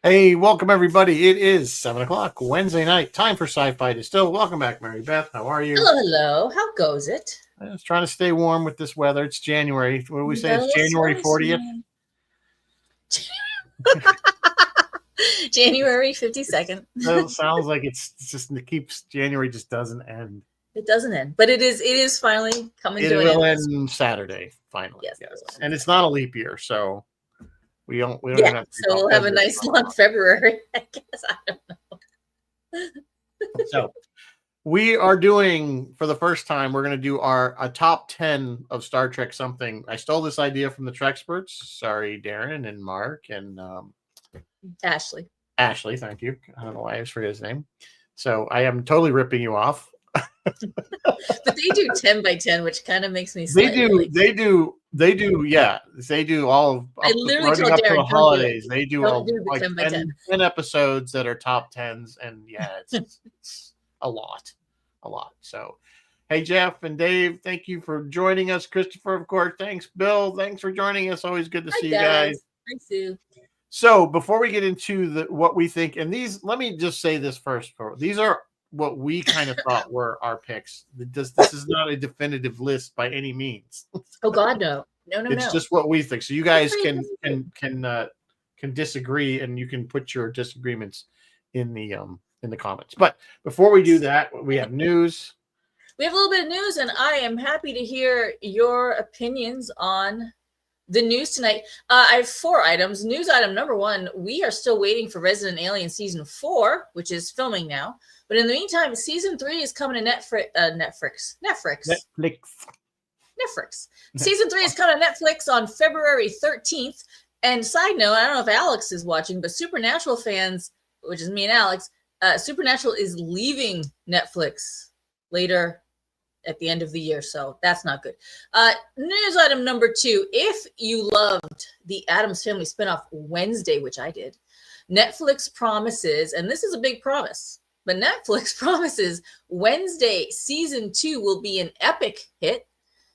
Hey, welcome everybody. It is 7 o'clock Wednesday night. Time for Sci-Fi Distill. Welcome back, Mary Beth. How are you? Hello, hello. How goes it? I'm just trying to stay warm with this weather. It's January. What do we You say? got a It's little January snowy 40th. tonight. January 52nd. So it sounds like it's just it keeps January just doesn't end. It doesn't end, but it is finally coming It to an will end. end Saturday, finally. Yes, it Yes. will end And it's not a leap year, so we don't Yeah, even have to so worry we'll about have a February. nice long February, I guess. I don't know. So we are doing for the first time. We're going to do a top 10 of Star Trek something. I stole this idea from the Trexperts. Sorry, Darren and Mark and Ashley. Ashley. Thank you. I don't know why I always forget his name. So I am totally ripping you off. But they do 10 by 10, which kind of makes me They slightly do. like, They do. They do. Yeah, they do all of I literally running told up to the Darren, don't do it. holidays. They do Don't do the like 10 by 10. 10 episodes that are top tens, and yeah, it's a lot, a lot. So, hey Jeff and Dave, thank you for joining us. Christopher, of course, thanks. Bill, thanks for joining us. Always good to Hi, see you guys. guys. Hi, Sue. So before we get into what we think, and these, let me just say this first. These are what we kind of thought were our picks. This is not a definitive list by any means. Oh, God, no. No, no, It's no. just what we think. So you Feel guys free to can disagree. can disagree, and you can put your disagreements in the comments. But before we do that, we have news. We have a little bit of news, and I am happy to hear your opinions on the news tonight. I have 4 items. News item number 1, we are still waiting for Resident Alien Season 4, which is filming now. But in the meantime, Season 3 is coming to Netflix. Season 3 is coming to Netflix on February 13th. And side note, I don't know if Alex is watching, but Supernatural fans, which is me and Alex, Supernatural is leaving Netflix later at the end of the year, so that's not good. News item number 2, if you loved the Addams Family spinoff Wednesday, which I did, Netflix promises, and this is a big promise, but Netflix promises Wednesday season 2 will be an epic hit,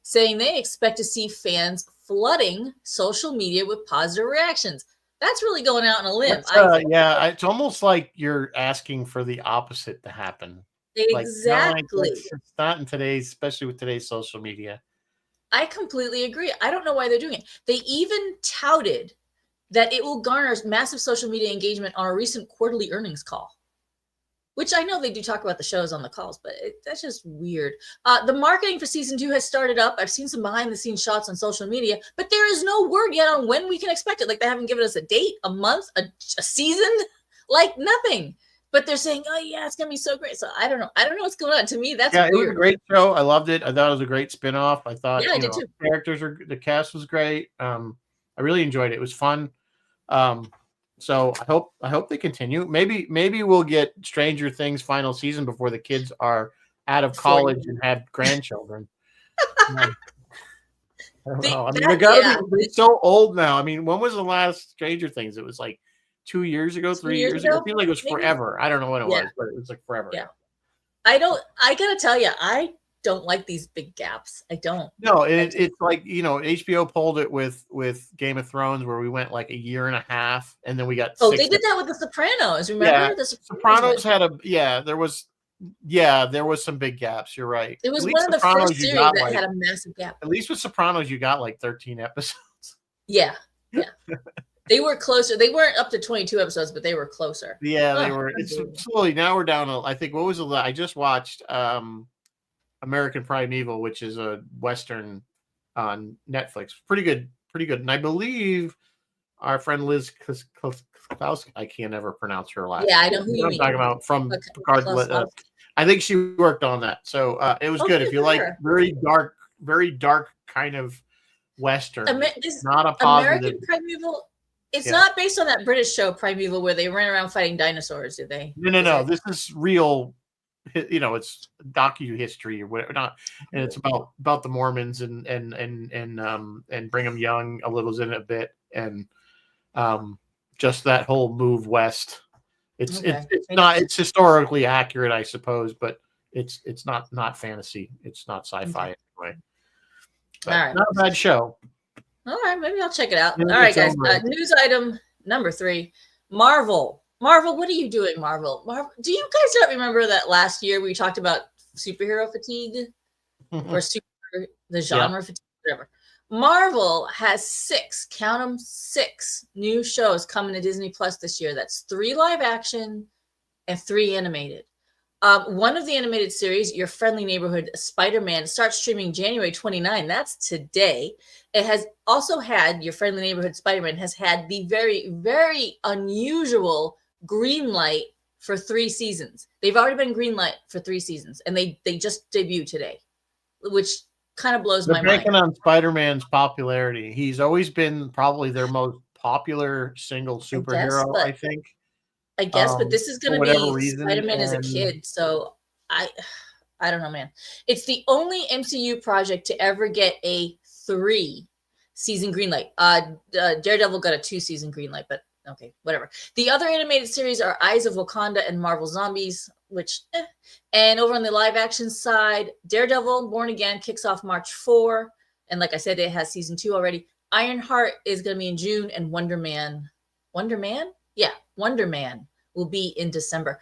saying they expect to see fans flooding social media with positive reactions. That's really going out on a limb. Yeah, it's almost like you're asking for the opposite to happen. Like, Exactly. it's not in today's, especially with today's social media. I completely agree. I don't know why they're doing it. They even touted that it will garner massive social media engagement on a recent quarterly earnings call, which I know they do talk about the shows on the calls, but that's just weird. The marketing for season 2 has started up. I've seen some behind the scenes shots on social media, but there is no word yet on when we can expect it. Like, they haven't given us a date, a month, a season, like nothing. But they're saying, oh yeah, it's gonna be so great. So I don't know. I don't know what's going on. To me, that's Yeah, it was a weird. great show. I loved it. I thought it was a great spinoff. I thought, Yeah, I did too. the cast was great. I really enjoyed it. It was fun. So I hope they continue. Maybe we'll get Stranger Things final season before the kids are out of college and have grandchildren. I don't know. I mean, they're gotta be so old now. I mean, when was the last Stranger Things? It was like 2 years ago, 3 years ago. It seemed like it was forever. I don't know when it was, but it was like forever ago. I gotta tell you, I don't like these big gaps. I don't. No, it's like, HBO pulled it with Game of Thrones, where we went like a year and a half, and then we got they did that with The Sopranos. Remember? Yeah, The Sopranos had there was some big gaps. You're right. It was one of the first series that had a massive gap. At least with Sopranos, you got like 13 episodes. Yeah. They were closer. They weren't up to 22 episodes, but they were closer. Yeah, they were. It's slowly. Now we're down to, I think, what was the I just watched American Primeval, which is a Western on Netflix. Pretty good. And I believe our friend Liz Klaus, I can't ever pronounce her last name. Yeah, I know who you mean. I'm talking about from Picard. I think she worked on that. So it was good. If you like very dark kind of Western, not a positive. American Primeval, it's not based on that British show Primeval where they ran around fighting dinosaurs, did they? No. This is real. It's docu history or whatever. Not, and it's about the Mormons and Brigham Young a little in a bit, and just that whole move west. It's not, it's historically accurate, I suppose, but it's not fantasy. It's not sci-fi anyway. All right, not a bad show. All right, maybe I'll check it out. All right, guys. News item number 3. Marvel. Marvel, what are you doing, Marvel? Do you guys not remember that last year we talked about superhero fatigue or the genre fatigue, whatever? Marvel has 6, count them, 6 new shows coming to Disney Plus this year. That's 3 live action and 3 animated. One of the animated series, Your Friendly Neighborhood Spider-Man, starts streaming January 29. That's today. It has also had, Your Friendly Neighborhood Spider-Man has had the very, very unusual green light for 3 seasons. They've already been green light for 3 seasons, and they just debuted today, which kind of blows my mind. They're banking on Spider-Man's popularity. He's always been probably their most popular single superhero, I think. I guess, but this is going to be Spider-Man as a kid, so I don't know, man. It's the only MCU project to ever get a 3-season greenlight. Daredevil got a 2-season greenlight, but okay, whatever. The other animated series are Eyes of Wakanda and Marvel Zombies, which, and over on the live action side, Daredevil Born Again kicks off March 4, and like I said, it has season 2 already. Ironheart is going to be in June, and Wonder Man? Yeah, Wonder Man will be in December.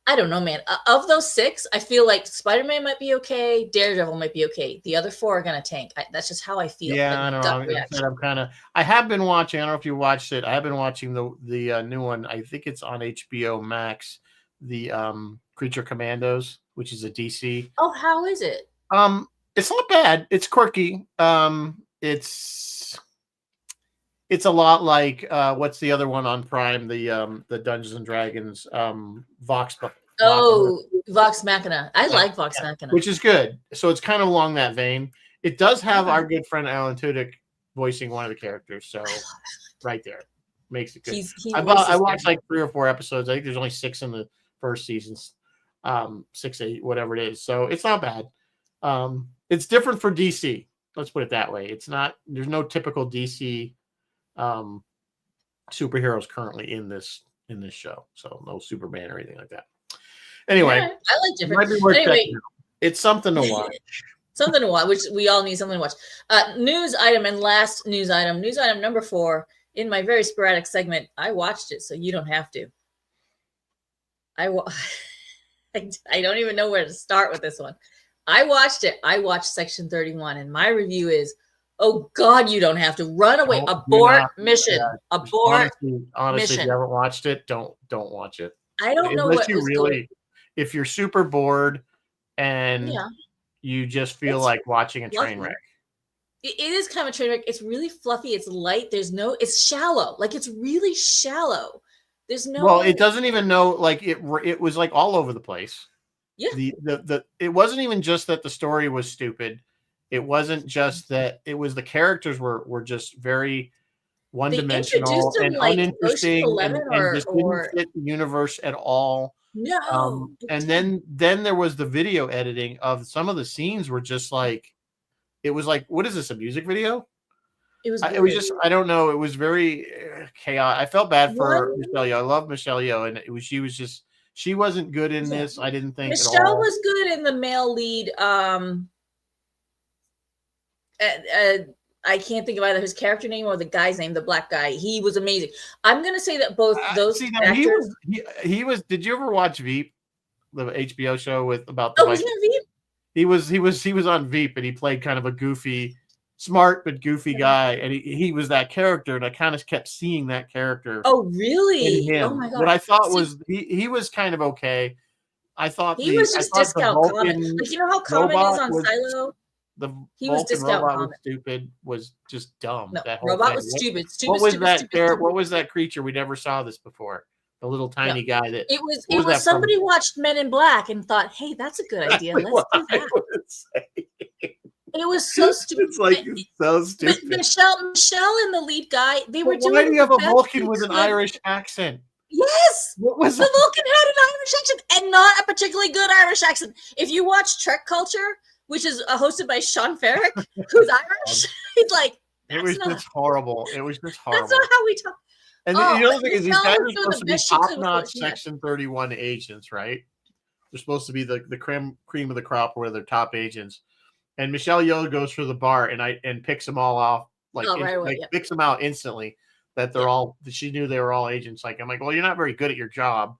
I don't know, man. Of those 6, I feel like Spider-Man might be okay. Daredevil might be okay. The other 4 are going to tank. That's just how I feel. Yeah, I don't know. I have been watching, I don't know if you watched it. I have been watching the new one. I think it's on HBO Max, the Creature Commandos, which is a DC. Oh, how is it? It's not bad. It's quirky. It's a lot like what's the other one on Prime? The Dungeons and Dragons Vox. Vox Machina. I like Vox Machina, which is good. So it's kind of along that vein. It does have our good friend Alan Tudyk voicing one of the characters. So right there makes it good. I watched like 3 or 4 episodes. I think there's only 6 in the first season, 6, 8, whatever it is. So it's not bad. It's different for DC. Let's put it that way. It's not. There's no typical DC superheroes currently in this show, so no Superman or anything like that. Anyway, I like different. It's something to watch. Something to watch, which we all need something to watch. News item and last news item number 4 in my very sporadic segment. I watched it, so you don't have to. I don't even know where to start with this one. I watched it. I watched Section 31, and my review is, oh God, you don't have to run away. Abort mission. Abort honestly, if you haven't watched it, don't watch it. I don't know what you really. If you're super bored and you just feel like watching a train wreck. It is kind of a train wreck. It's really fluffy. It's light. It's shallow. Like, it's really shallow. There's no. Well, it doesn't even know. Like it was like all over the place. Yeah. It wasn't even just that the story was stupid. It wasn't just that it was the characters were just very one-dimensional and uninteresting and just didn't fit the universe at all. No. And then there was the video editing of some of the scenes were just like, it was like, what is this, a music video? It was just, I don't know. It was very chaotic. I felt bad for Michelle Yeoh. I love Michelle Yeoh, and she wasn't good in this. I didn't think Michelle was good in the male lead. I can't think of either his character name or the guy's name, the black guy. He was amazing. I'm going to say that both those actors. He was. Did you ever watch Veep, the HBO show about the? Oh, was he on Veep? He was on Veep, and he played kind of a goofy, smart but goofy guy, and he was that character, and I kind of kept seeing that character. Oh, really? In him. Oh my God! What I thought was he was kind of okay. I thought he was just discount Common. Like, you know how Common is on Silo. The Vulcan robot was stupid, was just dumb. No, that whole robot thing. was stupid. What was that creature? We never saw this before. The little tiny guy that it was somebody watched Men in Black and thought, hey, that's a good idea. Let's do that. It was so stupid. It's like so stupid. But Michelle and the lead guy, they were doing. Why do you have a Vulcan with an Irish accent? Yes, the Vulcan had an Irish accent, and not a particularly good Irish accent. If you watch Trek Culture, which is hosted by Sean Ferrick, who's Irish, he's like, it was just horrible. It was just horrible. That's not how we talk. And the other thing is, these guys are supposed to be top-notch Section 31 agents, right? They're supposed to be the cream of the crop, where they're top agents. And Michelle Yeoh goes for the bar and picks them all off, picks them out instantly. that she knew they were all agents. Like, I'm like, well, you're not very good at your job.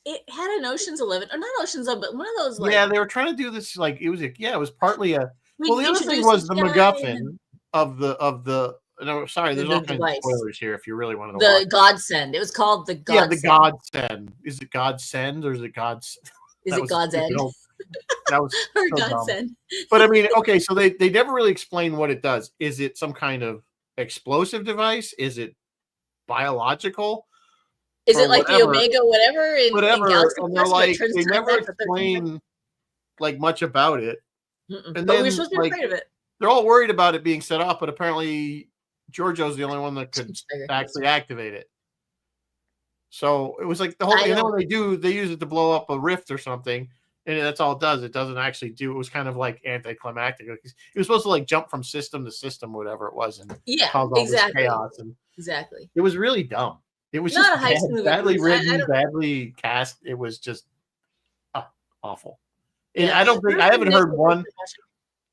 It had an Ocean's 11, or not Ocean's 11, but one of those, like, yeah, they were trying to do this, like, it was partly a, we well, the other thing introduced was this the guy MacGuffin of the, no, sorry, there's the all kinds of device. spoilers here if you really want to The watch. Godsend. It was called the Godsend. Yeah, the Godsend. Is it Godsend or is it Gods? Is it God's End? That was Or so Godsend. But I mean, okay, so they never really explain what it does. Is it some kind of explosive device? Is it biological? Is or it like whatever. the Omega whatever in Galaxy And they're Quest, where it like, turns they into never that, but they're- explain like much about it. Mm-mm. And But then, we're supposed to be afraid of it. they're all worried about it being set off, but apparently Giorgio's the only one that could Schwarzenegger. actually activate it. So it was like the whole thing. And then when they use it to blow up a rift or something, and that's all it does. It doesn't actually do. It was kind of like anticlimactic. It was supposed to like jump from system to system, whatever it was, and cause all this chaos. And exactly. it was really dumb. It was Not just a heist movie. badly written, badly cast. It was just awful. And Yeah. I haven't heard one.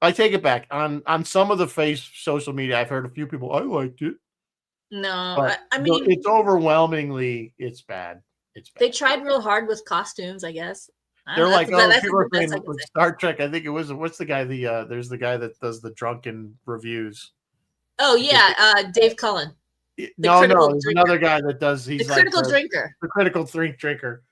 I take it back. On some of the social media, I've heard a few people, I liked it. No, But I mean, it's overwhelmingly, it's bad. It's bad. they tried real hard with costumes, I guess. They're like, that's people are the best saying I can with say. Star Trek. I think it was, what's the guy? There's the guy that does the drunken reviews. Oh yeah, Dave Cullen. No, there's another guy that does. He's the critical drinker. The critical drinker.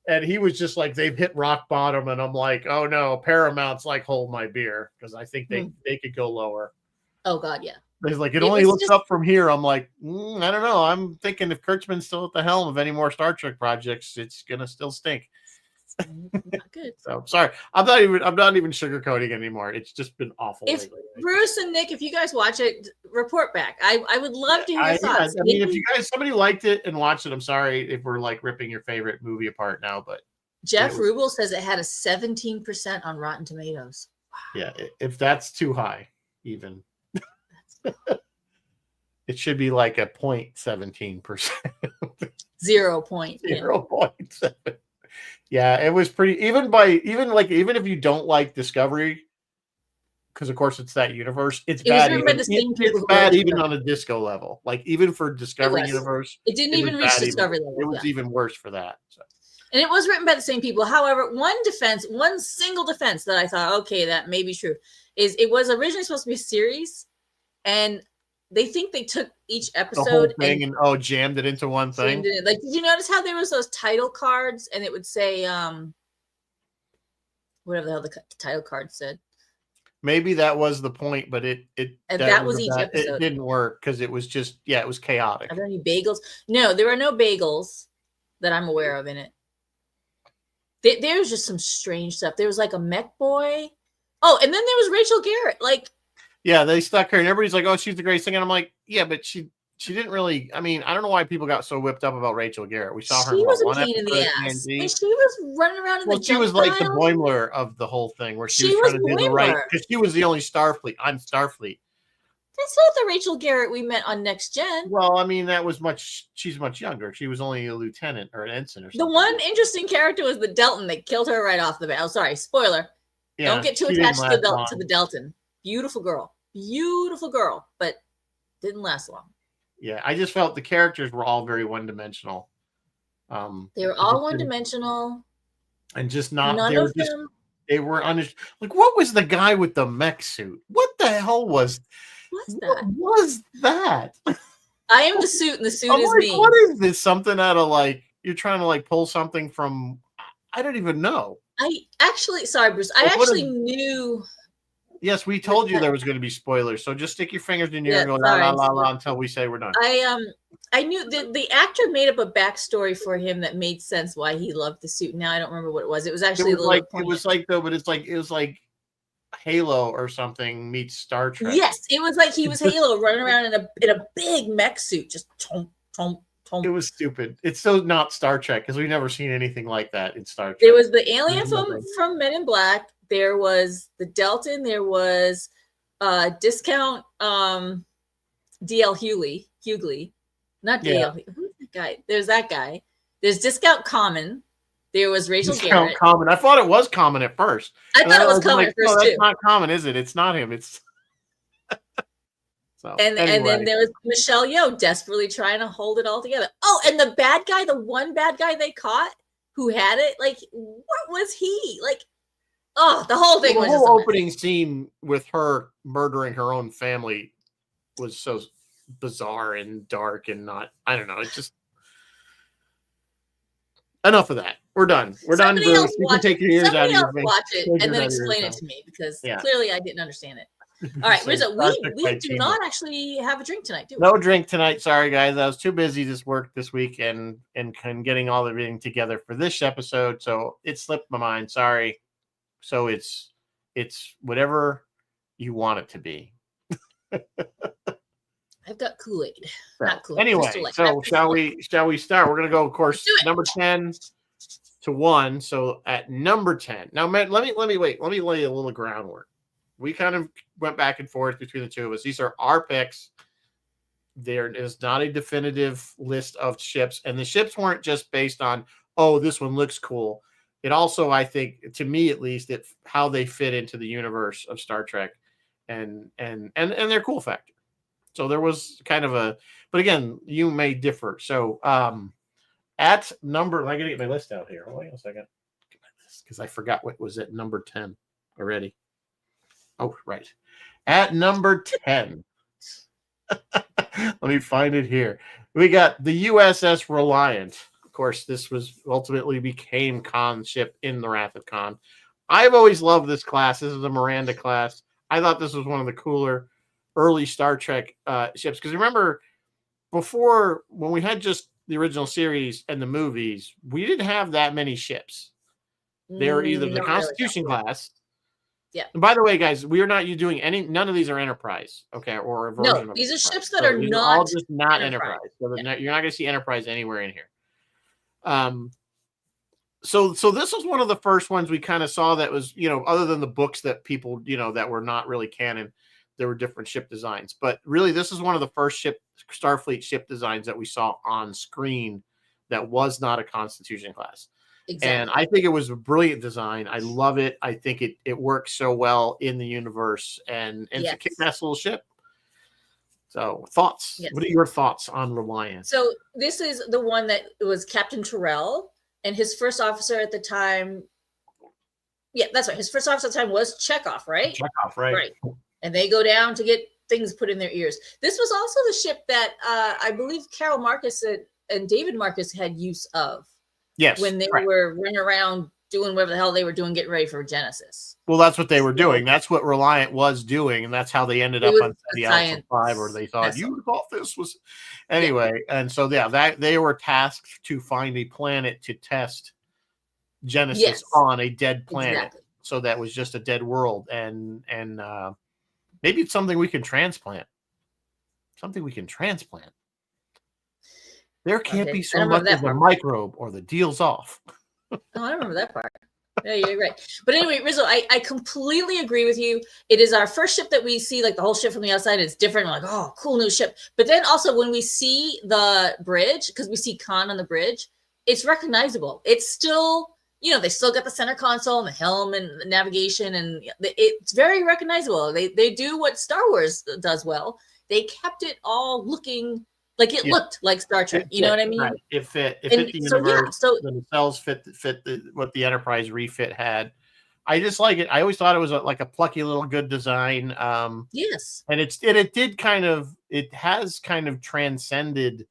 And he was just like, they've hit rock bottom, and I'm like, oh no, Paramount's like, hold my beer, because I think they could go lower. Oh god, yeah. He's like, it only looks up from here. I'm like, I don't know. I'm thinking if Kurtzman's still at the helm of any more Star Trek projects, it's gonna still stink. Not good. So sorry, I'm not even sugarcoating anymore. It's just been awful. If lately. Bruce and Nick, if you guys watch it, report back. I would love to hear your thoughts. I mean, if you guys, somebody liked it and watched it, I'm sorry if we're like ripping your favorite movie apart now, but Jeff Rubel says it had a 17% on Rotten Tomatoes. Wow. Yeah, if that's too high, even it should be like a 0.17%. 0.7. Yeah, it was pretty. Even if you don't like Discovery, because of course it's that universe, it's bad. It's bad even on a Disco level. Like even for Discovery universe, it didn't even reach Discovery level. It was even worse for that. So. And it was written by the same people. However, one single defense that I thought, okay, that may be true, is it was originally supposed to be a series, and they think they took each episode the whole thing and jammed it into one thing. Like, did you notice how there was those title cards and it would say whatever the hell the title card said? Maybe that was the point, but that was each episode. It didn't work because it was just it was chaotic. Are there any bagels? No, there are no bagels that I'm aware of in it. There was just some strange stuff. There was like a mech boy. Oh, and then there was Rachel Garrett. Like, yeah, they stuck her, and everybody's like, "Oh, she's the greatest thing." And I'm like, "Yeah, but she didn't really." I mean, I don't know why people got so whipped up about Rachel Garrett. We saw her. She was a pain in the ass, and she was running around in the. She was like the Boimler of the whole thing, where she was trying to do the right, because she was the only Starfleet. I'm Starfleet. That's not the Rachel Garrett we met on Next Gen. Well, I mean, she's much younger. She was only a lieutenant or an ensign or something. The one interesting character was the Delton. They killed her right off the bat. Oh, sorry, spoiler. Yeah, don't get too attached to the Delton. Beautiful girl, but didn't last long. Yeah, I just felt the characters were all very one-dimensional. They were all one-dimensional, and just not. They were like, what was the guy with the mech suit? What the hell was? What was that? I am the suit, and the suit is me. What is this? Something out of like you're trying to like pull something from? I don't even know. Sorry, Bruce. I actually knew. Yes, we told you there was going to be spoilers, so just stick your fingers in your ear and go la la la la until we say we're done. I knew the actor made up a backstory for him that made sense why he loved the suit. Now I don't remember what it was. It was actually it was like Halo or something meets Star Trek. Yes, it was like he was Halo running around in a big mech suit, just tomp. It was stupid. It's so not Star Trek because we've never seen anything like that in Star Trek. There was the alien from Men in Black. There was the Delton. There was Discount D.L. Hughley. Not D.L. Who's that guy? There's that guy. There's Discount Common. There was Rachel Garrett. Common. I thought it was Common at first. I thought it was Common at first too. That's not Common, is it? It's not him. It's So And anyway. then there was Michelle Yeoh desperately trying to hold it all together. Oh, and the bad guy, the one bad guy they caught who had it, like, what was he? Like, oh, the whole thing the was whole just a mess. opening scene with her murdering her own family was so bizarre and dark and not, I don't know. It's just enough of that. We're done. We're Somebody done. else You can take your ears out of Somebody your else face. watch it Take your and then ears out of your explain it mouth. to me, because Yeah. clearly I didn't understand it. All right, So, Rizzo, Star Trek we by do Chima. not actually have a drink tonight, do we? No drink tonight. Sorry, guys. I was too busy this work this week and getting all everything together for this episode. So it slipped my mind. Sorry. So it's whatever you want it to be. I've got Kool-Aid. So, Not Kool-Aid. anyway, Crystal Light. so shall we start? We're gonna go, of course, Let's do it. number 10 to 1. So at number 10. Now, man, let me wait. Let me lay a little groundwork. We kind of went back and forth between the two of us. These are our picks. There is not a definitive list of ships, and the ships weren't just based on, oh, this one looks cool. It also, I think, to me at least, how they fit into the universe of Star Trek and their cool factor. So there was kind of a, but again, you may differ. So at number, I gotta get my list out here. Hold on a second, because I forgot what was at number 10 already. Oh, right. At number 10. Let me find it here. We got the USS Reliant. Of course, this was ultimately became Khan's ship in the Wrath of Khan. I've always loved this class. This is the Miranda class. I thought this was one of the cooler early Star Trek ships. Because remember, before, when we had just the original series and the movies, we didn't have that many ships. They were either the Constitution class. Yeah. And by the way, guys, we are not doing none of these are Enterprise, okay, or a version of these are Enterprise. ships that are these not all just not Enterprise. So you're not going to see Enterprise anywhere in here. So this was one of the first ones we kind of saw that was, other than the books that people, that were not really canon, there were different ship designs. But really, this is one of the first Starfleet ship designs that we saw on screen that was not a Constitution class. Exactly. And I think it was a brilliant design. I love it. I think it works so well in the universe, and it's a kick-ass little ship. So thoughts? Yes. What are your thoughts on Reliant? So this is the one that was Captain Terrell, and his first officer at the time. Yeah, that's right. His first officer at the time was Chekhov, right? Chekhov, right. Right. And they go down to get things put in their ears. This was also the ship that I believe Carol Marcus and David Marcus had use of. Yes. When they were running around doing whatever the hell they were doing, getting ready for Genesis. Well, that's what they were doing. That's what Reliant was doing, and that's how they ended up on the Alpha 5, where they thought you thought this was anyway. Yeah. And so that they were tasked to find a planet to test Genesis on, a dead planet. Exactly. So that was just a dead world, and maybe it's something we can transplant. Something we can transplant. There can't be so much as a microbe, or the deal's off. Oh, I remember that part. Yeah, you're right. But anyway, Rizzo, I completely agree with you. It is our first ship that we see, like the whole ship from the outside is different. We're like, oh, cool new ship. But then also when we see the bridge, because we see Khan on the bridge, it's recognizable. It's still, they still got the center console and the helm and the navigation, and it's very recognizable. They do what Star Wars does well. They kept it all looking like it looked like Star Trek. You know what I mean? Right. It fit the universe. The nacelles fit what the Enterprise refit had. I just like it. I always thought it was like a plucky little good design. Yes. And it has kind of transcended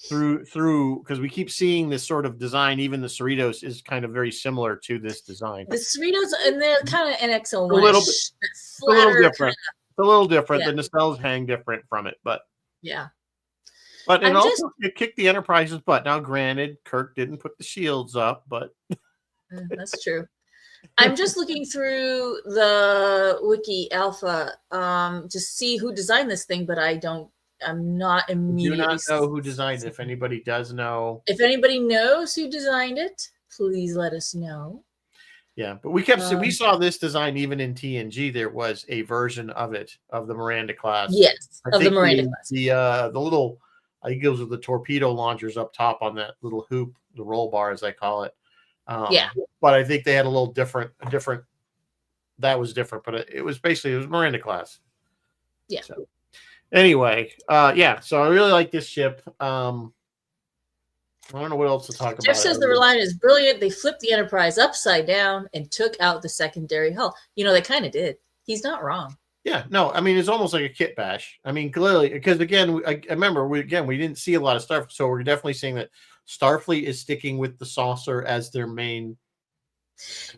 through because we keep seeing this sort of design. Even the Cerritos is kind of very similar to this design. The Cerritos, and they're kind of NX-01. A little different. It's a little different. Yeah. The nacelles hang different from it, but yeah. But it also it kicked the Enterprise's butt. Now, granted, Kirk didn't put the shields up, but that's true. I'm just looking through the Wiki Alpha to see who designed this thing, but I'm not immediately. Do not know who designed it. If anybody does know, if anybody knows who designed it, please let us know. Yeah, but we saw this design even in TNG. There was a version of it, of the Miranda class. Yes, of the Miranda class. The little, I think it was with the torpedo launchers up top on that little hoop, the roll bar as I call it. Yeah. But I think they had a little different. That was different, but it was Miranda class. Yeah. So Anyway, yeah. So I really like this ship. I don't know what else to talk Jeff about. says the Reliant is brilliant. They flipped the Enterprise upside down and took out the secondary hull. They kind of did. He's not wrong. Yeah, no, I mean, it's almost like a kit bash. I mean, clearly, because again, I remember we didn't see a lot of Starfleet, so we're definitely seeing that Starfleet is sticking with the saucer as their main.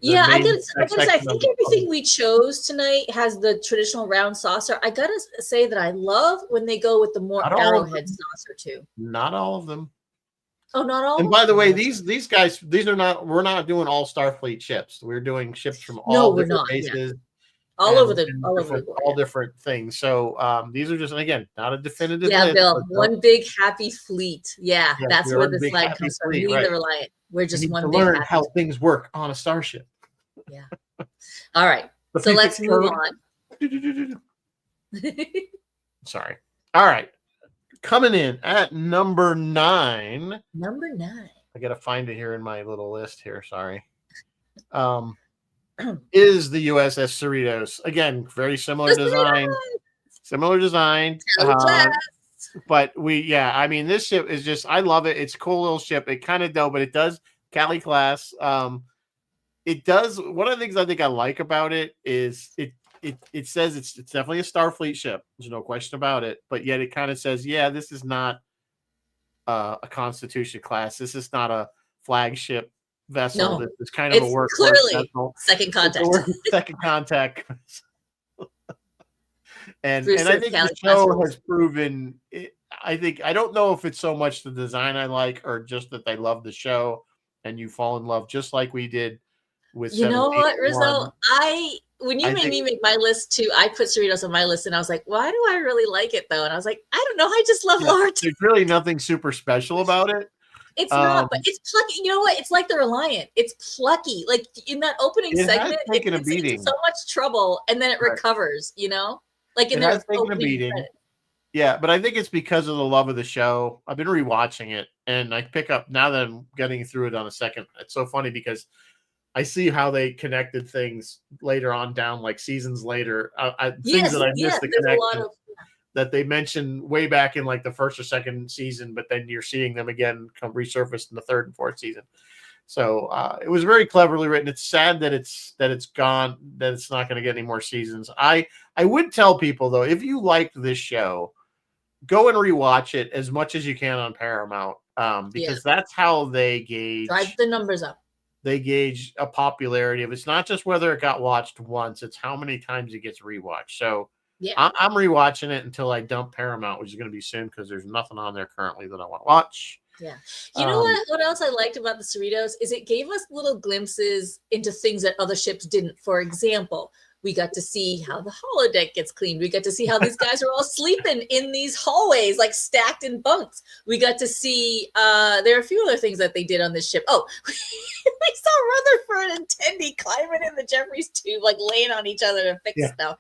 Yeah, I gotta say, I think everything we chose tonight has the traditional round saucer. I gotta say that I love when they go with the more arrowhead saucer too. Not all of them. Oh, not all. And by the way, these guys, we're not doing all Starfleet ships. We're doing ships from all different bases. Yeah. All over the world, different things. So these are just, again, not a definitive. Yeah, list, Bill, one big happy fleet. Yeah, that's where the flag comes from. We the Reliant. We're just one big. Learn how things work on a starship. Yeah. All right. So let's move on. Sorry. All right. Coming in at number 9. Number 9. I gotta find it here in my little list here. Sorry. Is the USS Cerritos. Again, very similar design. But I mean, this ship is just, I love it. It's a cool little ship. It kind of dope, but it does Cali class. It does. One of the things I think I like about it is it says it's definitely a Starfleet ship. There's no question about it. But yet it kind of says, yeah, this is not a Constitution class. This is not a flagship vessel. No, it's kind of a workhorse clearly vessel. Second contact. Second contact. and I think the show has proven it. I don't know if it's so much the design I like or just that they love the show and you fall in love just like we did with. You know what, Rizzo? When you made me make my list too, I put Cerritos on my list and I was like, why do I really like it though? And I was like, I don't know. I just love Laura. There's really nothing super special about it. It's not, but it's plucky. You know what? It's like the Reliant. It's plucky. Like in that opening segment, it gets into so much trouble and then it recovers, Like in their opening credits. Yeah, but I think it's because of the love of the show. I've been rewatching it and I pick up now that I'm getting through it on a second. It's so funny because I see how they connected things later on down, like seasons later. Things that I missed the connection that they mentioned way back in like the first or second season, but then you're seeing them again come resurfaced in the third and fourth season. So it was very cleverly written. It's sad that it's gone, that it's not going to get any more seasons. I would tell people though, if you liked this show, go and rewatch it as much as you can on Paramount, because that's how they gauge. Drive the numbers up. They gauge a popularity of it's not just whether it got watched once, it's how many times it gets rewatched. So I'm rewatching it until I dump Paramount, which is going to be soon because there's nothing on there currently that I want to watch. Yeah. You know what else I liked about the Cerritos is it gave us little glimpses into things that other ships didn't. For example, we got to see how the holodeck gets cleaned. We got to see how these guys are all sleeping in these hallways, like stacked in bunks. We got to see there are a few other things that they did on this ship. Oh, we saw Rutherford and Tendi climbing in the Jeffries tube, like laying on each other to fix stuff.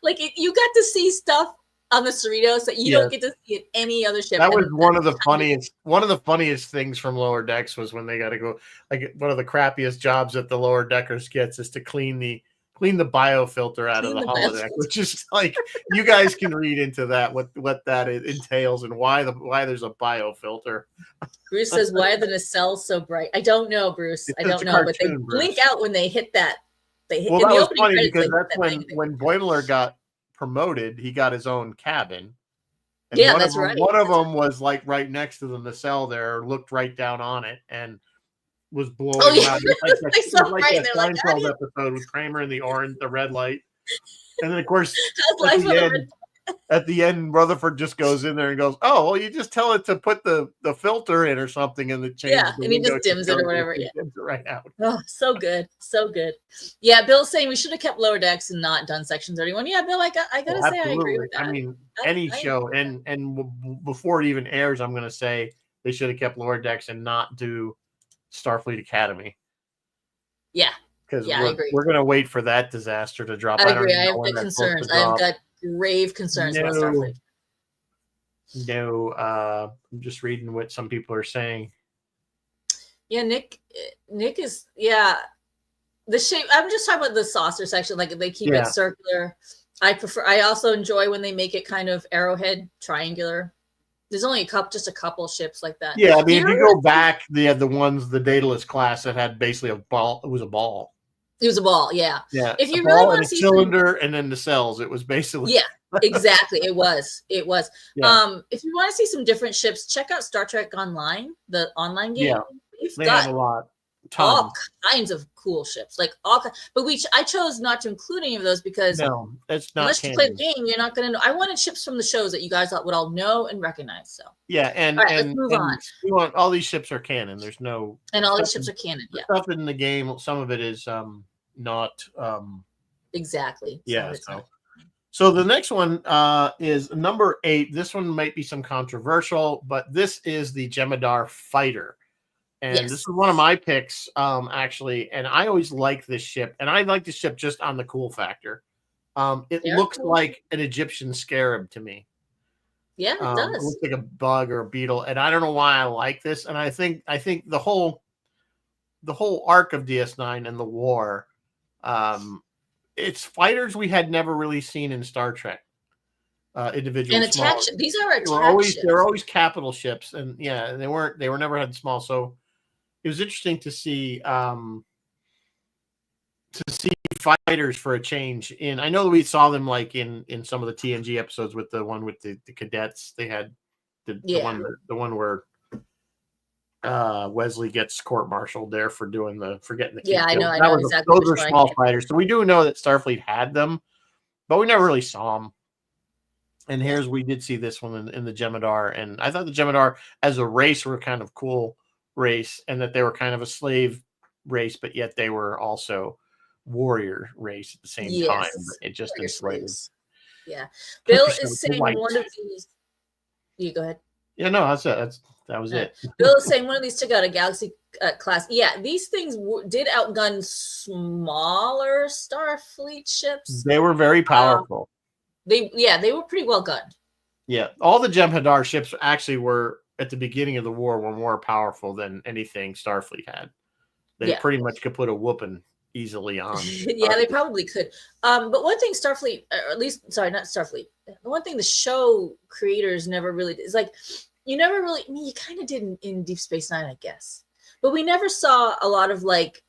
Like you got to see stuff on the Cerritos that you don't get to see at any other ship. That was one of the funniest things from Lower Decks was when they got to go, like one of the crappiest jobs that the Lower Deckers gets is to clean the biofilter out of the holodeck, which is like, you guys can read into that what that entails and why there's a biofilter. Bruce says, why are the nacelles so bright? I don't know, Bruce. I don't know, but they blink out when they hit that. That was funny because that's when Boimler got promoted, he got his own cabin. And that's right. One of them was like right next to the nacelle there, looked right down on it and was blowing out. It's like that Seinfeld episode with Kramer in the red light. And then of course at the end, Rutherford just goes in there and goes, "Oh, well, you just tell it to put the filter in or something, and it changes." Yeah, and he just dims it or whatever. Yeah, dims it right out. Oh, so good, so good. Yeah, Bill's saying we should have kept Lower Decks and not done Section 31. Yeah, Bill, I gotta say I agree with that. I mean, any show, and before it even airs, I'm gonna say they should have kept Lower Decks and not do Starfleet Academy. Yeah, because we're gonna wait for that disaster to drop. I agree. I have good concerns. I've got grave concerns about Starfleet. No, I'm just reading what some people are saying. Yeah, Nick is the shape. I'm just talking about the saucer section. Like they keep it circular. I also enjoy when they make it kind of arrowhead triangular. There's only just a couple ships like that. Yeah, I mean, if you go back, they had the Daedalus class that had basically a ball. It was a ball. It was a ball, yeah. Yeah, if you really want to see cylinder and then the cells, it was basically exactly. It was. Yeah. If you want to see some different ships, check out Star Trek Online, the online game. Yeah, they have a lot. All kinds of cool ships, but I chose not to include any of those because no, it's not. Unless you play the game, you're not going to know. I wanted ships from the shows that you guys would all know and recognize. So yeah, and all right, let's move on. We want all these ships are canon. There's no all these ships are canon. Yeah, stuff in the game. Some of it is not exactly. Yeah. So the next one is number 8. This one might be some controversial, but this is the Jem'Hadar fighter. And this is one of my picks, actually. And I always like this ship. And I like this ship just on the cool factor. It looks like an Egyptian scarab to me. Yeah, it does. It looks like a bug or a beetle. And I don't know why I like this. And I think the whole arc of DS9 and the war, it's fighters we had never really seen in Star Trek. Individual and attack. These are attack ships. They're always capital ships. And yeah, they were never had small. So it was interesting to see fighters for a change. I know that we saw them like in some of the TNG episodes with the one with the cadets. They had the one where Wesley gets court-martialed there for getting the yeah. I know exactly. Those are small fighters, so we do know that Starfleet had them, but we never really saw them. And we did see this one in the Jem'Hadar, and I thought the Jem'Hadar as a race were kind of cool race, and that they were kind of a slave race, but yet they were also warrior race at the same time. It just enslaved. Yeah, Bill is saying one of these. You go ahead. Yeah, no, that's it. That was it. Bill is saying one of these took out a Galaxy class. Yeah, these things did outgun smaller Starfleet ships. They were very powerful. They were pretty well gunned. Yeah, all the Jem'Hadar ships actually were at the beginning of the war were more powerful than anything Starfleet had. They pretty much could put a whooping easily on. Yeah, they probably could. But one thing Starfleet, or at least, sorry, not Starfleet. The one thing the show creators never really did is like, you never really, I mean, you kind of did in Deep Space Nine, I guess. But we never saw a lot of like,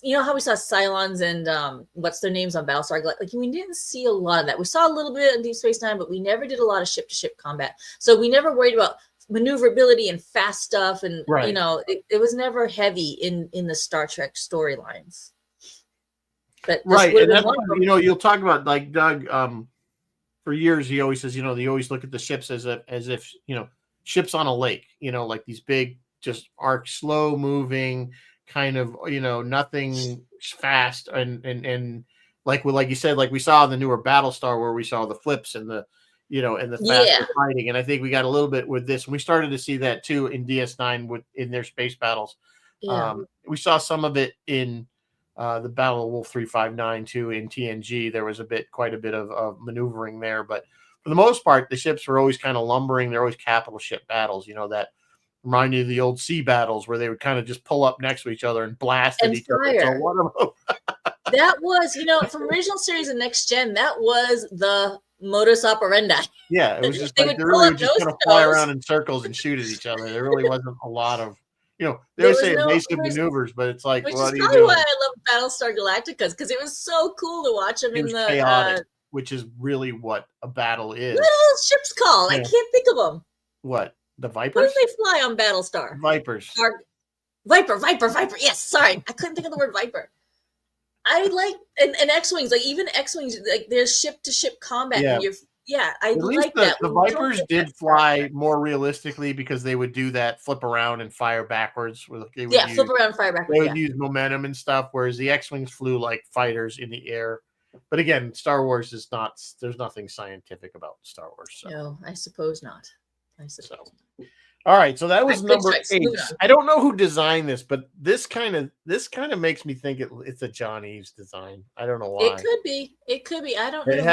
you know how we saw Cylons and what's their names on Battlestar Galactica? Like, we didn't see a lot of that. We saw a little bit in Deep Space Nine, but we never did a lot of ship-to-ship combat. So we never worried about maneuverability and fast stuff, and you know, it was never heavy in the Star Trek storylines. But and that's what, you know, you'll talk about like Doug. For years, he always says, you know, they always look at the ships as if you know, ships on a lake. You know, like these big, just slow moving. Kind of, you know, nothing fast and like you said, like we saw in the newer Battlestar where we saw the flips and the, you know, and the faster fighting, and I think we got a little bit with this. And we started to see that too in DS9 in their space battles. We saw some of it in the Battle of Wolf 359 too in TNG. There was quite a bit of maneuvering there, but for the most part, the ships were always kind of lumbering. They're always capital ship battles, you know, that remind you of the old sea battles where they would kind of just pull up next to each other and blast at each other. So one of them. That was, you know, from original series and Next Gen, that was the modus operandi. Yeah, it was just like they really would just kind of fly around in circles and shoot at each other. There really wasn't a lot of, you know, they would say evasive maneuvers, but it's like, what are you doing? Why I love Battlestar Galactica, because it was so cool to watch them in the chaotic, which is really what a battle is. What are those ships called? I can't think of them. What? The Vipers? What do they fly on Battlestar? Vipers. Viper. Yes, sorry. I couldn't think of the word Viper. I like, and X-Wings, like even X-Wings, like there's ship-to-ship combat. Yeah. And I like that. The Vipers did fly more realistically because they would do that flip around and fire backwards. Flip around and fire backwards. They would use momentum and stuff, whereas the X-Wings flew like fighters in the air. But again, Star Wars is not, there's nothing scientific about Star Wars. So. No, I suppose not. All right, so that was number 8. I don't know who designed this, but this kind of makes me think it's a John Eves design. I don't know why. It could be. I don't know. It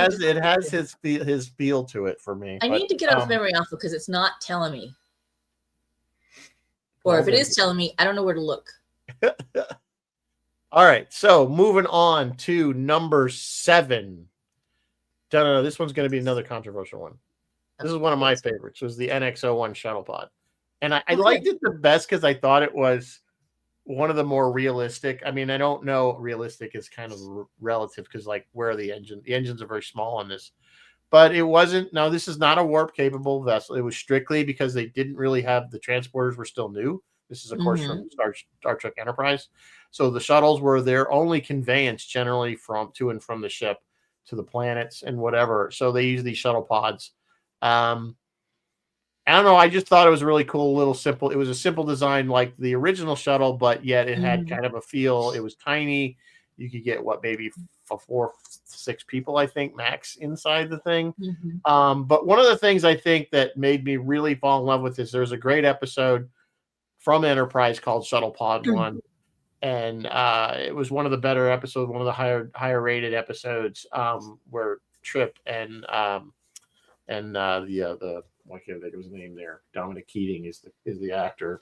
has his feel to it for me. I need to get off memory off because it's not telling me. Or if it is telling me, I don't know where to look. All right, so moving on to number 7. No. This one's going to be another controversial one. This is one of my favorites. Was the NX-01 shuttle pod, and I liked it the best because I thought it was one of the more realistic. I mean, I don't know. Realistic is kind of relative because, like, where are the engine? The engines are very small on this, but it wasn't. No, this is not a warp capable vessel. It was strictly because they didn't really have the transporters were still new. This is, of course, from Star Trek Enterprise. So the shuttles were their only conveyance generally from to and from the ship to the planets and whatever. So they use these shuttle pods. I don't know. I just thought it was a really cool, little simple. It was a simple design like the original shuttle, but yet it had kind of a feel. It was tiny. You could get maybe 4, 6 people, I think, max inside the thing. But one of the things I think that made me really fall in love with this, there's a great episode from Enterprise called Shuttle Pod 1. And it was one of the better episodes, one of the higher rated episodes, where Trip and the why can't I think of his name there? Dominic Keating is the actor.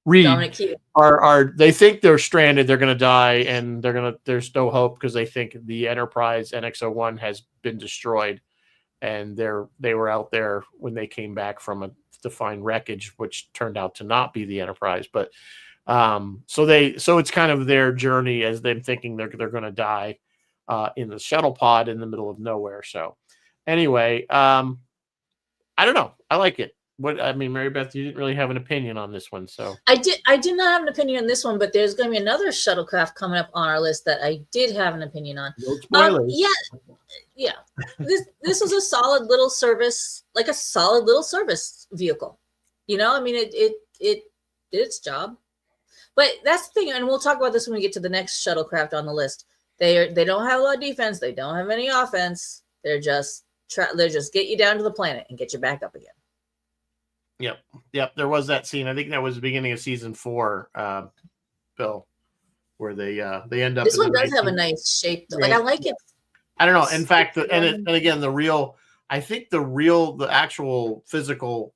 Reed Dominic Keating. Are they think they're stranded, they're gonna die, and there's no hope because they think the Enterprise NX-01 has been destroyed, and they were out there when they came back to find wreckage, which turned out to not be the Enterprise, but so it's kind of their journey as them thinking they're gonna die in the shuttle pod in the middle of nowhere. So anyway, I don't know. I like it. Mary Beth, you didn't really have an opinion on this one, so I did not have an opinion on this one, but there's going to be another shuttlecraft coming up on our list that I did have an opinion on. No spoilers. Yeah. This was a solid little service, like a solid little service vehicle. You know, I mean, it did its job. But that's the thing, and we'll talk about this when we get to the next shuttlecraft on the list. They don't have a lot of defense. They don't have any offense. They're just get you down to the planet and get you back up again. Yep. There was that scene. I think that was the beginning of season 4, Bill, where they end up. This one does have a nice shape, though. Like, I like it. I don't know. In fact, and again, the actual physical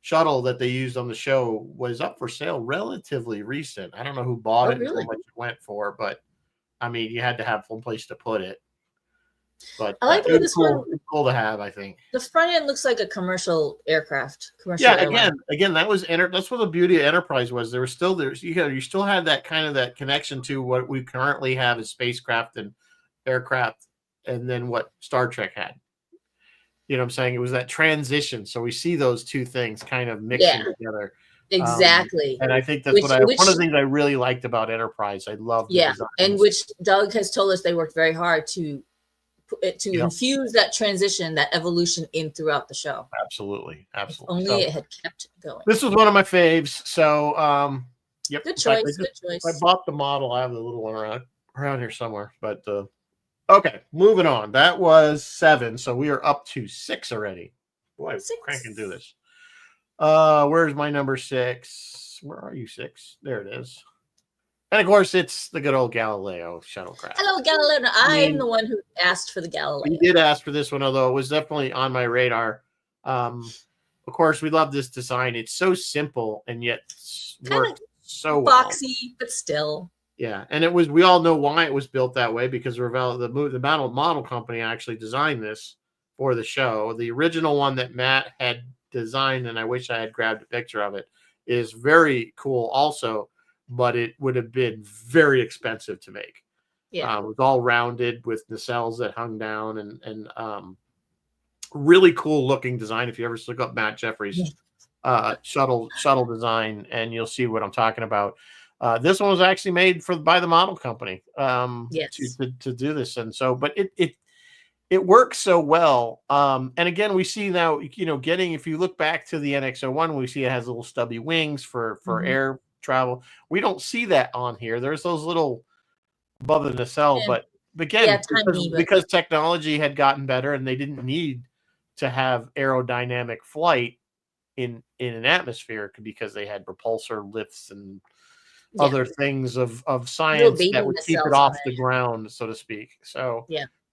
shuttle that they used on the show was up for sale relatively recent. I don't know who bought it, really? how much it went for, but I mean, you had to have one place to put it. But I like this one. It's cool to have, I think. The front end looks like a commercial aircraft. Airline. Again, that's what the beauty of Enterprise was. You still had that kind of that connection to what we currently have as spacecraft and aircraft, and then what Star Trek had. You know what I'm saying? It was that transition. So we see those two things kind of mixing together. Exactly. And I think that's one of the things I really liked about Enterprise. I love the designs. And which Doug has told us they worked very hard to infuse that transition, that evolution in throughout the show. Absolutely. If only it had kept going. This was one of my faves. So, yep. Good choice. I bought the model. I have the little one around here somewhere. But okay, moving on. That was 7. So we are up to 6 already. Boy, 6. Cranking through this. Where's my number 6? Where are you, 6? There it is. And of course, it's the good old Galileo shuttlecraft. Hello, Galileo. I'm the one who asked for the Galileo. You did ask for this one, although it was definitely on my radar. Of course, we love this design. It's so simple and yet worked so well. Boxy, but still. Yeah, and we all know why it was built that way, because Revell, the model company, actually designed this for the show. The original one that Matt had designed, and I wish I had grabbed a picture of it, is very cool also, but it would have been very expensive to make. Yeah, it was all rounded with nacelles that hung down, and really cool looking design. If you ever look up Matt Jeffries' shuttle design, and you'll see what I'm talking about. This one was actually made by the model company to do this, and so, but it works so well. And again, we see now, if you look back to the NX-01, we see it has little stubby wings for air travel. We don't see that on here. There's those little above the nacelle, but again, because technology had gotten better and they didn't need to have aerodynamic flight in an atmosphere, because they had propulsor lifts and other things of science that would keep it off the ground, so to speak. So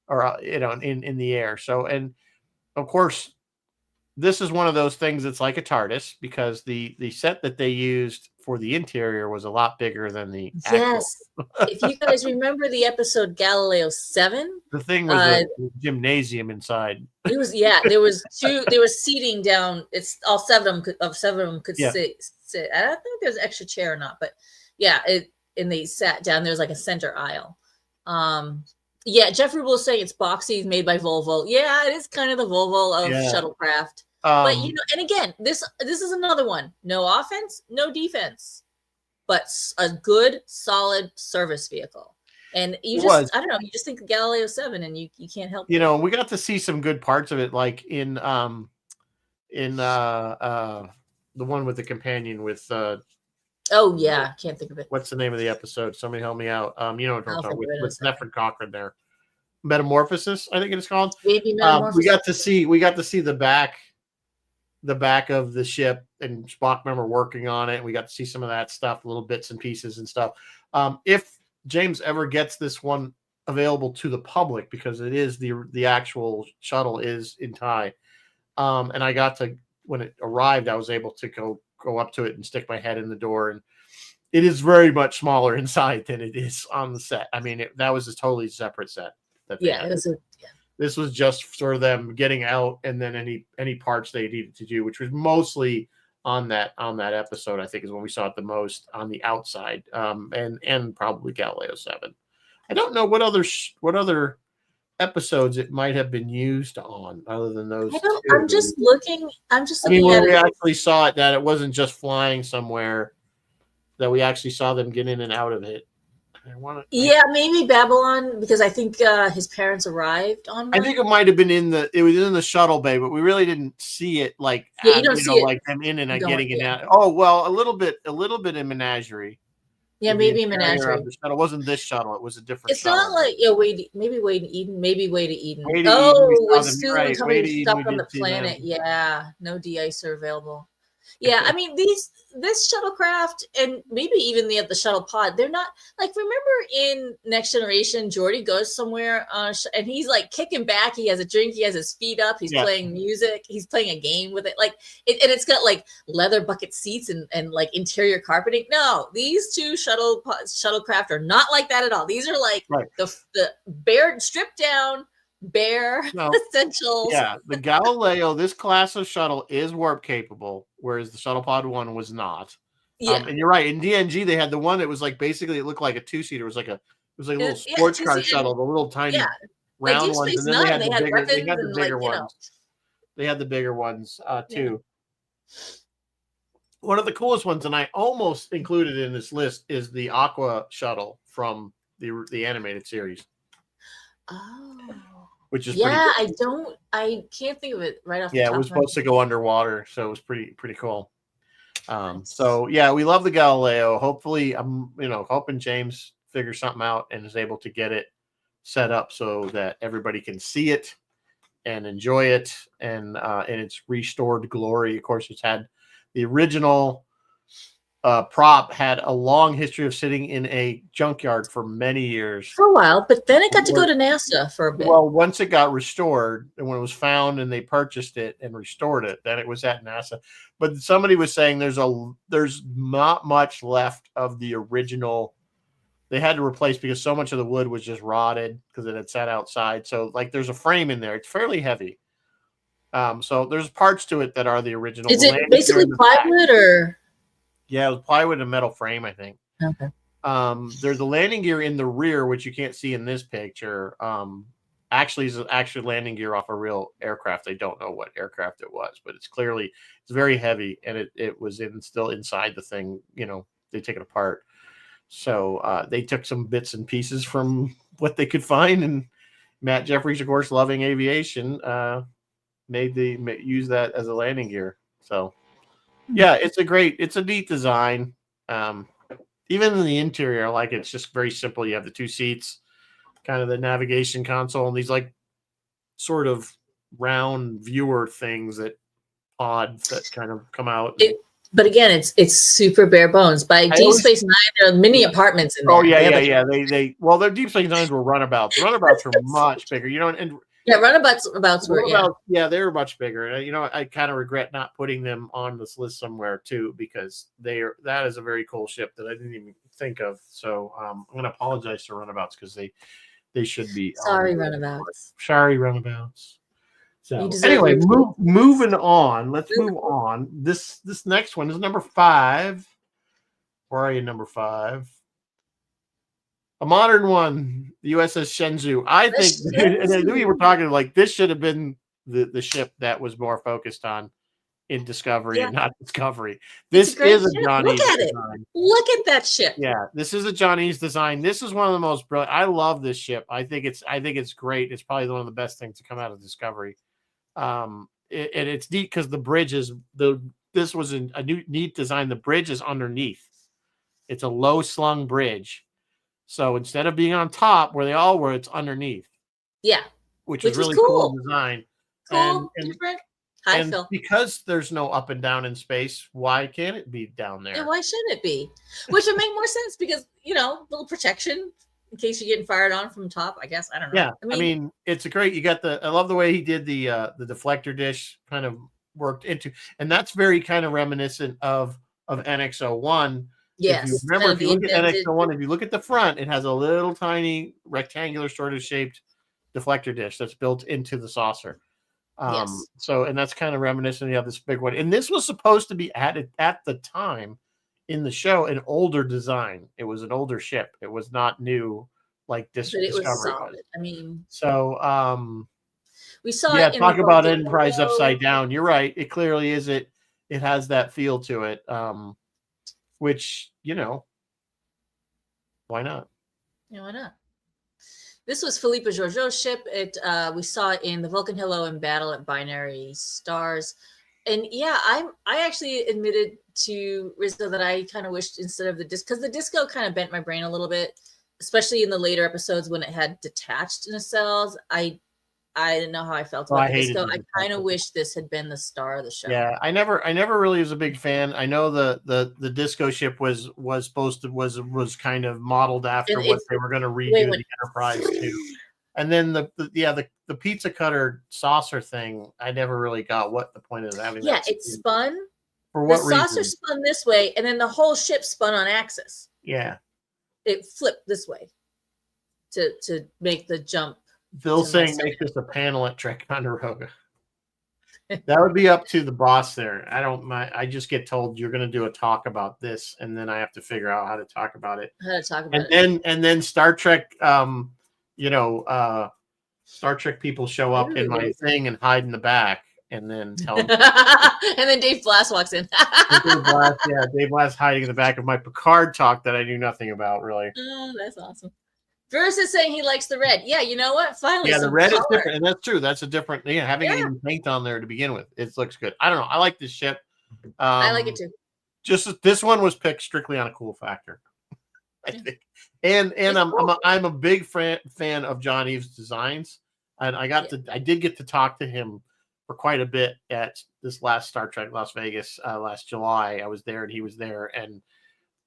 or in the air. So, and of course, this is one of those things that's like a TARDIS, because the set that they used for the interior was a lot bigger than the actual. Yes. If you guys remember the episode Galileo 7, The thing was a gymnasium inside. it was there was seating down. It's all seven of them could sit. I don't think there's an extra chair or not, but yeah, and they sat down. There's like a center aisle. Yeah, Jeffrey will say it's boxy, made by Volvo. Yeah, it is kind of the Volvo of shuttlecraft. But you know, and again, this is another one. No offense, no defense, but a good, solid service vehicle. And you just, I don't know, you just think of Galileo 7 and you can't help it. You know, we got to see some good parts of it, like in the one with the companion with oh yeah, can't think of it. What's the name of the episode? Somebody help me out. You know what I'm talking about with Nefertiti Cochrane there. Metamorphosis, I think it's called. Maybe Metamorphosis. We got to see the back of the ship, and Spock, remember, working on it. We got to see some of that stuff, little bits and pieces and stuff. If James ever gets this one available to the public, because it is the actual shuttle is in Thai, and I got to, when it arrived, I was able to go up to it and stick my head in the door, and it is very much smaller inside than it is on the set. I mean, that was a totally separate set. This was just for them getting out, and then any parts they needed to do, which was mostly on that episode. I think is when we saw it the most on the outside, and probably Galileo 7. I don't know what other episodes it might have been used on other than those. I'm just looking. I mean, when we actually saw it, that it wasn't just flying somewhere, that we actually saw them get in and out of it. Maybe Babylon, because I think his parents arrived on one. I think it might have been it was in the shuttle bay, but we really didn't see it like you don't see it like them in and getting it out. Oh well, a little bit in Menagerie. Yeah, maybe Menagerie. It wasn't this shuttle; it was a different. It's not like maybe Way to Eden. Way to Eden, with Sulu coming stuck on the planet. Yeah, no de-icer available. Yeah, I mean this shuttlecraft and maybe even the shuttle pod, they're not like, remember in Next Generation, Geordi goes somewhere and he's like kicking back, he has a drink, he has his feet up, he's playing music, he's playing a game with it, like and it's got like leather bucket seats and like interior carpeting. No, these two shuttlecraft are not like that at all. These are like the bare stripped down bare essentials. Yeah, the Galileo, this class of shuttle is warp capable, whereas the Shuttle Pod 1 was not. Yeah, and you're right. In DNG, they had the one that was like basically it looked like a two-seater. It was like a little sports car shuttle, the little tiny round ones, and then they had the bigger ones. They had the bigger ones too. One of the coolest ones, and I almost included in this list, is the Aqua shuttle from the animated series. Oh. Which is I can't think of it right off the top. Yeah, it was supposed to go underwater, so it was pretty cool. So yeah, we love the Galileo. Hopefully, I'm hoping James figures something out and is able to get it set up so that everybody can see it and enjoy it and in its restored glory. Of course, it's had the original prop had a long history of sitting in a junkyard for many years. For a while, but then it got to go to NASA for a bit. Well, once it got restored, and when it was found and they purchased it and restored it, then it was at NASA. But somebody was saying there's not much left of the original. They had to replace because so much of the wood was just rotted because it had sat outside. So like there's a frame in there. It's fairly heavy. So there's parts to it that are the original. Is it basically plywood or? Yeah, it was plywood and metal frame, I think. Okay. There's a landing gear in the rear, which you can't see in this picture. Actually, is actually landing gear off a real aircraft. They don't know what aircraft it was, but it's very heavy, and it was still inside the thing. They take it apart. So they took some bits and pieces from what they could find, and Matt Jeffries, of course, loving aviation, use that as a landing gear. So. Yeah, it's a neat design. Even in the interior, I like it. It's just very simple. You have the two seats, kind of the navigation console, and these like sort of round viewer things pods that kind of come out. But again, it's super bare bones. By Deep Space Nine, there are mini apartments in there. Oh yeah. Their Deep Space Nines were runabouts. The runabouts were much bigger. And Yeah, runabouts were, yeah. Yeah, they were much bigger. And, I kind of regret not putting them on this list somewhere too, because that is a very cool ship that I didn't even think of. So I'm going to apologize to runabouts because they should be. Sorry, runabouts. Sorry, runabouts. You So deserve anyway, your moving on. Let's move on. This next one is number 5. Where are you, number 5? A modern one, the USS Shenzhou. I think, and I knew you were talking like this should have been the ship that was more focused on in Discovery and not Discovery. This is a John Eaves design. Look at that ship. Yeah, this is a John Eaves design. This is one of the most brilliant. I love this ship. I think it's great. It's probably one of the best things to come out of Discovery. It's neat because the bridge is this was a new neat design. The bridge is underneath. It's a low slung bridge. So instead of being on top where they all were, it's underneath. Yeah. Which is really cool design. Cool, different. Hi, Phil. Because there's no up and down in space, why can't it be down there? And why shouldn't it be? Which would make more sense because, little protection in case you're getting fired on from top, I guess. I don't know. Yeah. I mean it's great. You got I love the way he did the deflector dish kind of worked into, and that's very kind of reminiscent of NX-01. Yes. If you remember, if you look at NX-01, if you look at the front, it has a little tiny rectangular sort of shaped deflector dish that's built into the saucer. Yes. So, and that's kind of reminiscent of this big one. And this was supposed to be added at the time in the show, an older design. It was an older ship. It was not new like this. But it was solid. I mean, so we saw. Yeah, talk about Enterprise upside down. You're right. It clearly is. It has that feel to it. Which, why not? Yeah, why not? This was Philippe Georgiou's ship. We saw it in the Vulcan Hello in Battle at Binary Stars. And yeah, I actually admitted to Rizzo that I kind of wished instead of the disc, because the disco kind of bent my brain a little bit, especially in the later episodes when it had detached nacelles. I didn't know how I felt about the disco. I kind of wish this had been the star of the show. Yeah, I never really was a big fan. I know the disco ship was kind of modeled after what they were going to redo the Enterprise too. And then the pizza cutter saucer thing, I never really got what the point of having. Yeah, it spun. For what reason? The saucer spun this way, and then the whole ship spun on axis. Yeah, it flipped this way to make the jump. Phil's saying make this a panel at Ticonderoga. That would be up to the boss there. I don't mind. I just get told you're going to do a talk about this, and then I have to figure out how to talk about it. And then Star Trek, Star Trek people show up in my thing and hide in the back, and then tell them. And then Dave Blass walks in. Dave Blass hiding in the back of my Picard talk that I knew nothing about, really. Oh, that's awesome. Bruce is saying he likes the red. Yeah, you know what? Finally, the red is different, and that's true. That's a different. Yeah, having it even paint on there to begin with, it looks good. I don't know. I like this ship. I like it too. Just this one was picked strictly on a cool factor, I think. And I'm a big fan of John Eaves' designs, and I did get to talk to him for quite a bit at this last Star Trek Las Vegas last July. I was there and he was there, and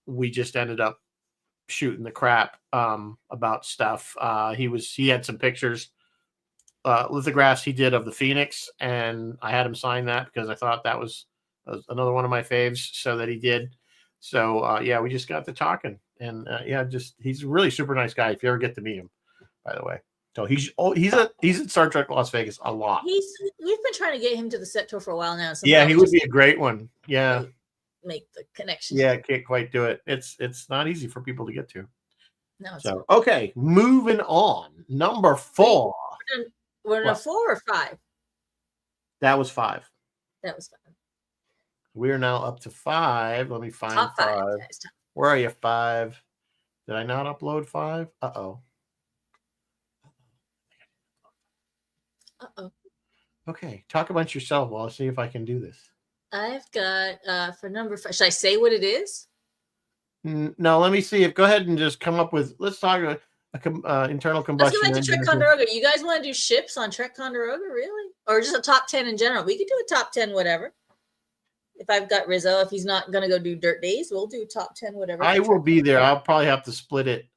we just ended up shooting the crap about stuff. He had some pictures, lithographs he did of the Phoenix, and I had him sign that because I thought that was another one of my faves, so that he did. So we just got to talking, and he's a really super nice guy if you ever get to meet him, by the way. So he's at Star Trek Las Vegas a lot. We've been trying to get him to the set tour for a while now. Yeah, he would be a great one. Yeah. Make the connection. Yeah, can't quite do it. It's not easy for people to get to. No. So okay, moving on. Number 4. We're in a 4 or 5. That was 5. That was 5. We are now up to 5. Let me find top 5. 5. Where are you? 5. Did I not upload 5? Uh-oh. Okay, talk about yourself while I see if I can do this. I've got for number 5. Should I say what it is? No, let me see. Go ahead and just come up with. Let's talk about internal combustion. Let's go back to Ticonderoga. You guys want to do ships on Ticonderoga, really, or just a top 10 in general? We could do a top 10, whatever. If I've got Rizzo, if he's not going to go do Dirt Days, we'll do top 10, whatever. I will be there. I'll probably have to split it.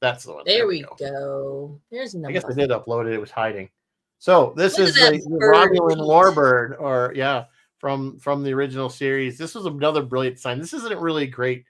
That's the one. There we go. There's I guess I number. did upload it. It was hiding. So this Look is at the that bird Romulan feet. warbird, or from the original series. This was another brilliant design. This isn't a really great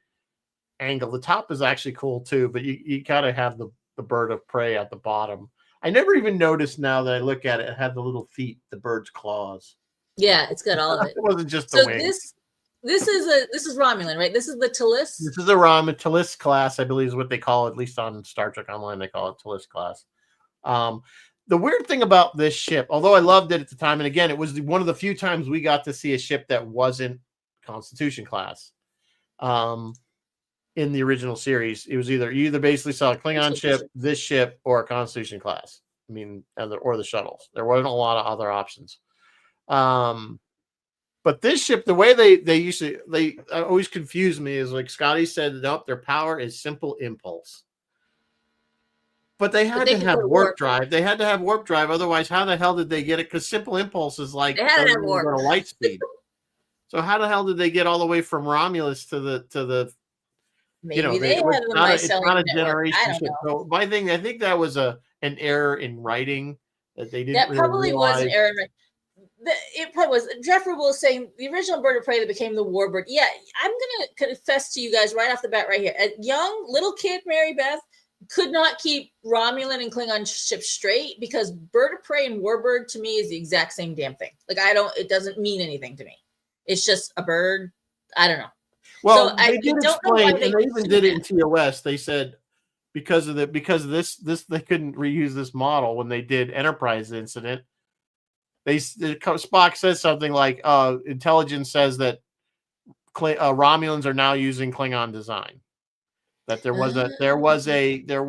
angle. The top is actually cool too, but you gotta have the bird of prey at the bottom. I never even noticed now that I look at it, it had the little feet, the bird's claws. Yeah, it's got all of it. It wasn't just the So wings. this is Romulan, right? This is the Talus. This is a Ramen Talus class, I believe is what they call it, at least on Star Trek Online, they call it Talus class. The weird thing about this ship, although I loved it at the time, and again, it was one of the few times we got to see a ship that wasn't Constitution class. In the original series, it was you either basically saw a Klingon ship, this ship, or a Constitution class. I mean, or the shuttles. There wasn't a lot of other options. But this ship, the way they always confuse me is like Scotty said, nope, their power is simple impulse. But they had to have warp drive. They had to have warp drive. Otherwise, how the hell did they get it? Because simple impulse is like they had to have warp. Go to light speed. So how the hell did they get all the way from Romulus to the Maybe they had them by selling not a network. generation I don't ship. know. So my thing, I think that was an error in writing that they didn't. That probably was an error. It probably was. Jeff Rubel was saying the original bird of prey that became the warbird. Yeah, I'm gonna confess to you guys right off the bat, right here. A young little kid, Mary Beth, could not keep Romulan and Klingon ships straight because bird of prey and warbird to me is the exact same damn thing. Like it doesn't mean anything to me. It's just a bird. I don't know. Well, so they did explain, and they even did it in TOS. They said because of this they couldn't reuse this model when they did Enterprise incident. Spock says something like, "Intelligence says that Romulans are now using Klingon design." That there was a throwaway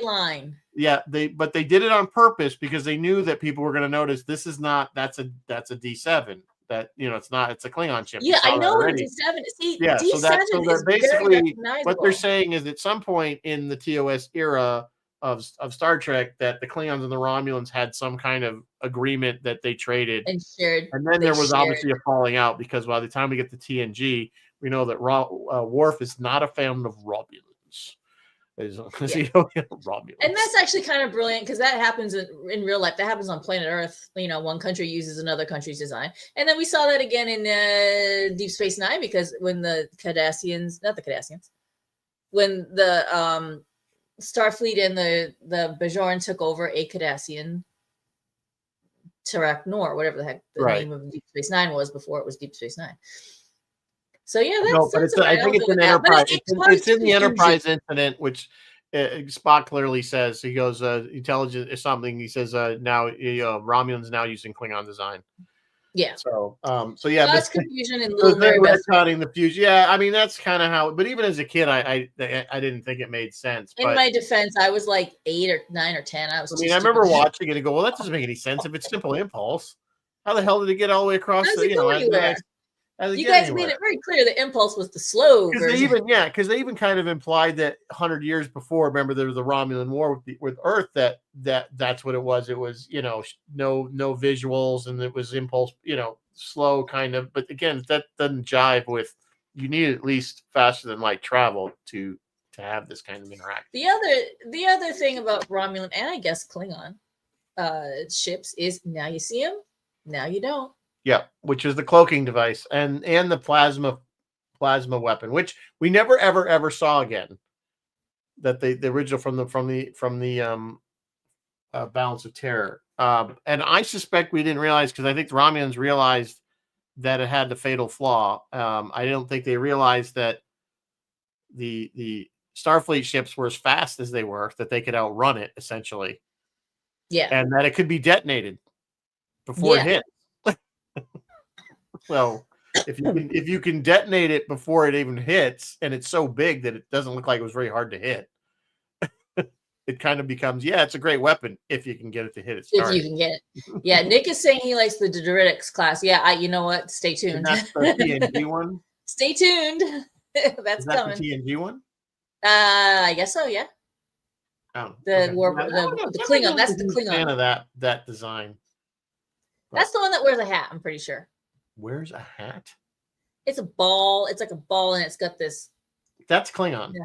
line. Yeah, but they did it on purpose because they knew that people were going to notice this is not that's a D7. That it's not, it's a Klingon ship. Yeah, I know it's D7. See, yeah, D7 so they're basically what they're recognizable. saying is at some point in the TOS era of Star Trek that the Klingons and the Romulans had some kind of agreement that they traded and shared, and then there was obviously a falling out because by the time we get to TNG, we know that Worf is not a fan of Romulans. Romulans. And that's actually kind of brilliant because that happens in real life. That happens on planet Earth. One country uses another country's design, and then we saw that again in Deep Space Nine because when the when the Starfleet and the Bajoran took over a Cardassian Tarak Nor, whatever the heck the name of Deep Space Nine was before it was Deep Space Nine. So yeah, I think it's an Enterprise. It's in the Enterprise incident, which Spock clearly says. He goes, "Intelligence is something." He says, "Now Romulans now using Klingon design." Yeah. So yeah, that's confusion and little they're retconning the fusion. Yeah, I mean that's kind of how. But even as a kid, I didn't think it made sense. In my defense, I was like 8 or 9 or 10. I remember watching it and go, "Well, that doesn't make any sense if it's simple impulse. How the hell did it get all the way across?" You guys made it very clear the impulse was the slow version. Because they even kind of implied that 100 years before, remember there was the Romulan War with Earth that's what it was. It was no visuals and it was impulse, slow kind of. But again, that doesn't jive with. You need at least faster than light travel to have this kind of interaction. The other thing about Romulan and I guess Klingon ships is now you see them, now you don't. Yeah, which is the cloaking device and the plasma weapon, which we never ever saw again. That the original from the Balance of Terror, and I suspect we didn't realize because I think the Romulans realized that it had the fatal flaw. I don't think they realized that the Starfleet ships were as fast as they were that they could outrun it essentially. Yeah, and that it could be detonated before it hit. So if you can detonate it before it even hits, and it's so big that it doesn't look like it was very hard to hit, it kind of becomes it's a great weapon if you can get it to hit its target. If you can get it. Yeah, Nick is saying he likes the Doritics class. Yeah, you know what? Stay tuned. And that's the TNG one. Stay tuned. That's coming. The TNG one. I guess so. Yeah. Oh, the Klingon. That's the Klingon. Fan of that design. But that's the one that wears a hat. I'm pretty sure. Wears a hat? It's a ball. It's like a ball, and it's got this. That's Klingon. Yeah.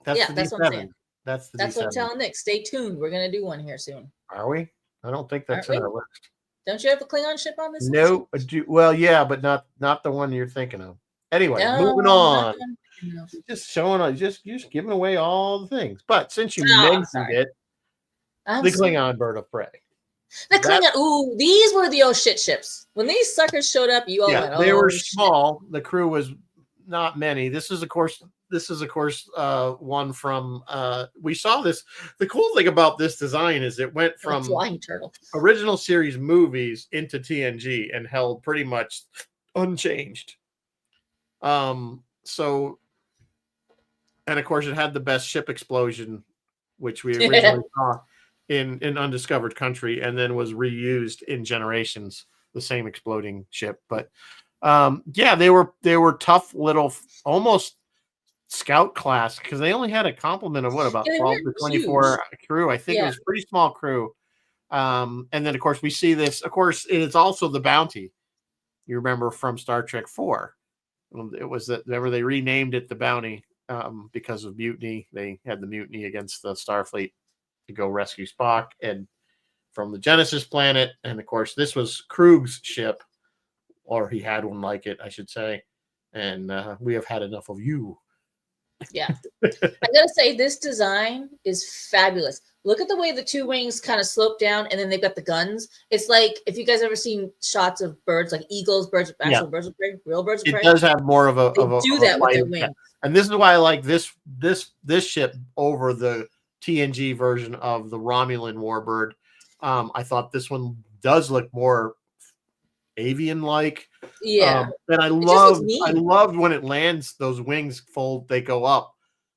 That's Yeah, the that's what I'm D7. saying. That's the That's what I'm D7. telling Nick. Stay tuned. We're gonna do one here soon. Are we? I don't think that's Aren't in we? our list. Don't you have a Klingon ship on this list? No, well, yeah, but not the one you're thinking of. Anyway, moving No, on. not the one I'm thinking of. Just showing, just giving away all the things. But since you Oh, mentioned sorry. it, I'm the sorry. Klingon bird of prey. The That- Klingon. Ooh, these were the old shit ships. When these suckers showed up, you all Yeah, went, they "Oh were shit." small. The crew was not many. This is of course one from we saw this. The cool thing about this design is it went A from flying turtle. original series movies into TNG and held pretty much unchanged. So, and of course it had the best ship explosion, which we originally saw in Undiscovered Country, and then was reused in Generations, the same exploding ship. But yeah, they were tough little, almost scout class, because they only had a complement of what, about 12 to 24 crew. I think it was a pretty small crew. And then of course we see this, of course it is also the Bounty, you remember from Star Trek 4. It was that, remember, they renamed it the Bounty because of mutiny. They had the mutiny against the Starfleet to go rescue Spock and from the Genesis planet. And of course this was Krug's ship, or he had one like it, I should say. And we have had enough of you. Yeah. I gotta say, this design is fabulous. Look at the way the two wings kind of slope down, and then they've got the guns. It's like, if you guys ever seen shots of birds, like eagles, birds of birds of prey, real birds of prey. It does have more of a do that with their wings. And this is why I like this ship over the TNG version of the Romulan Warbird. I thought this one does look more avian-like. Yeah. And I loved when it lands, those wings fold, they go up.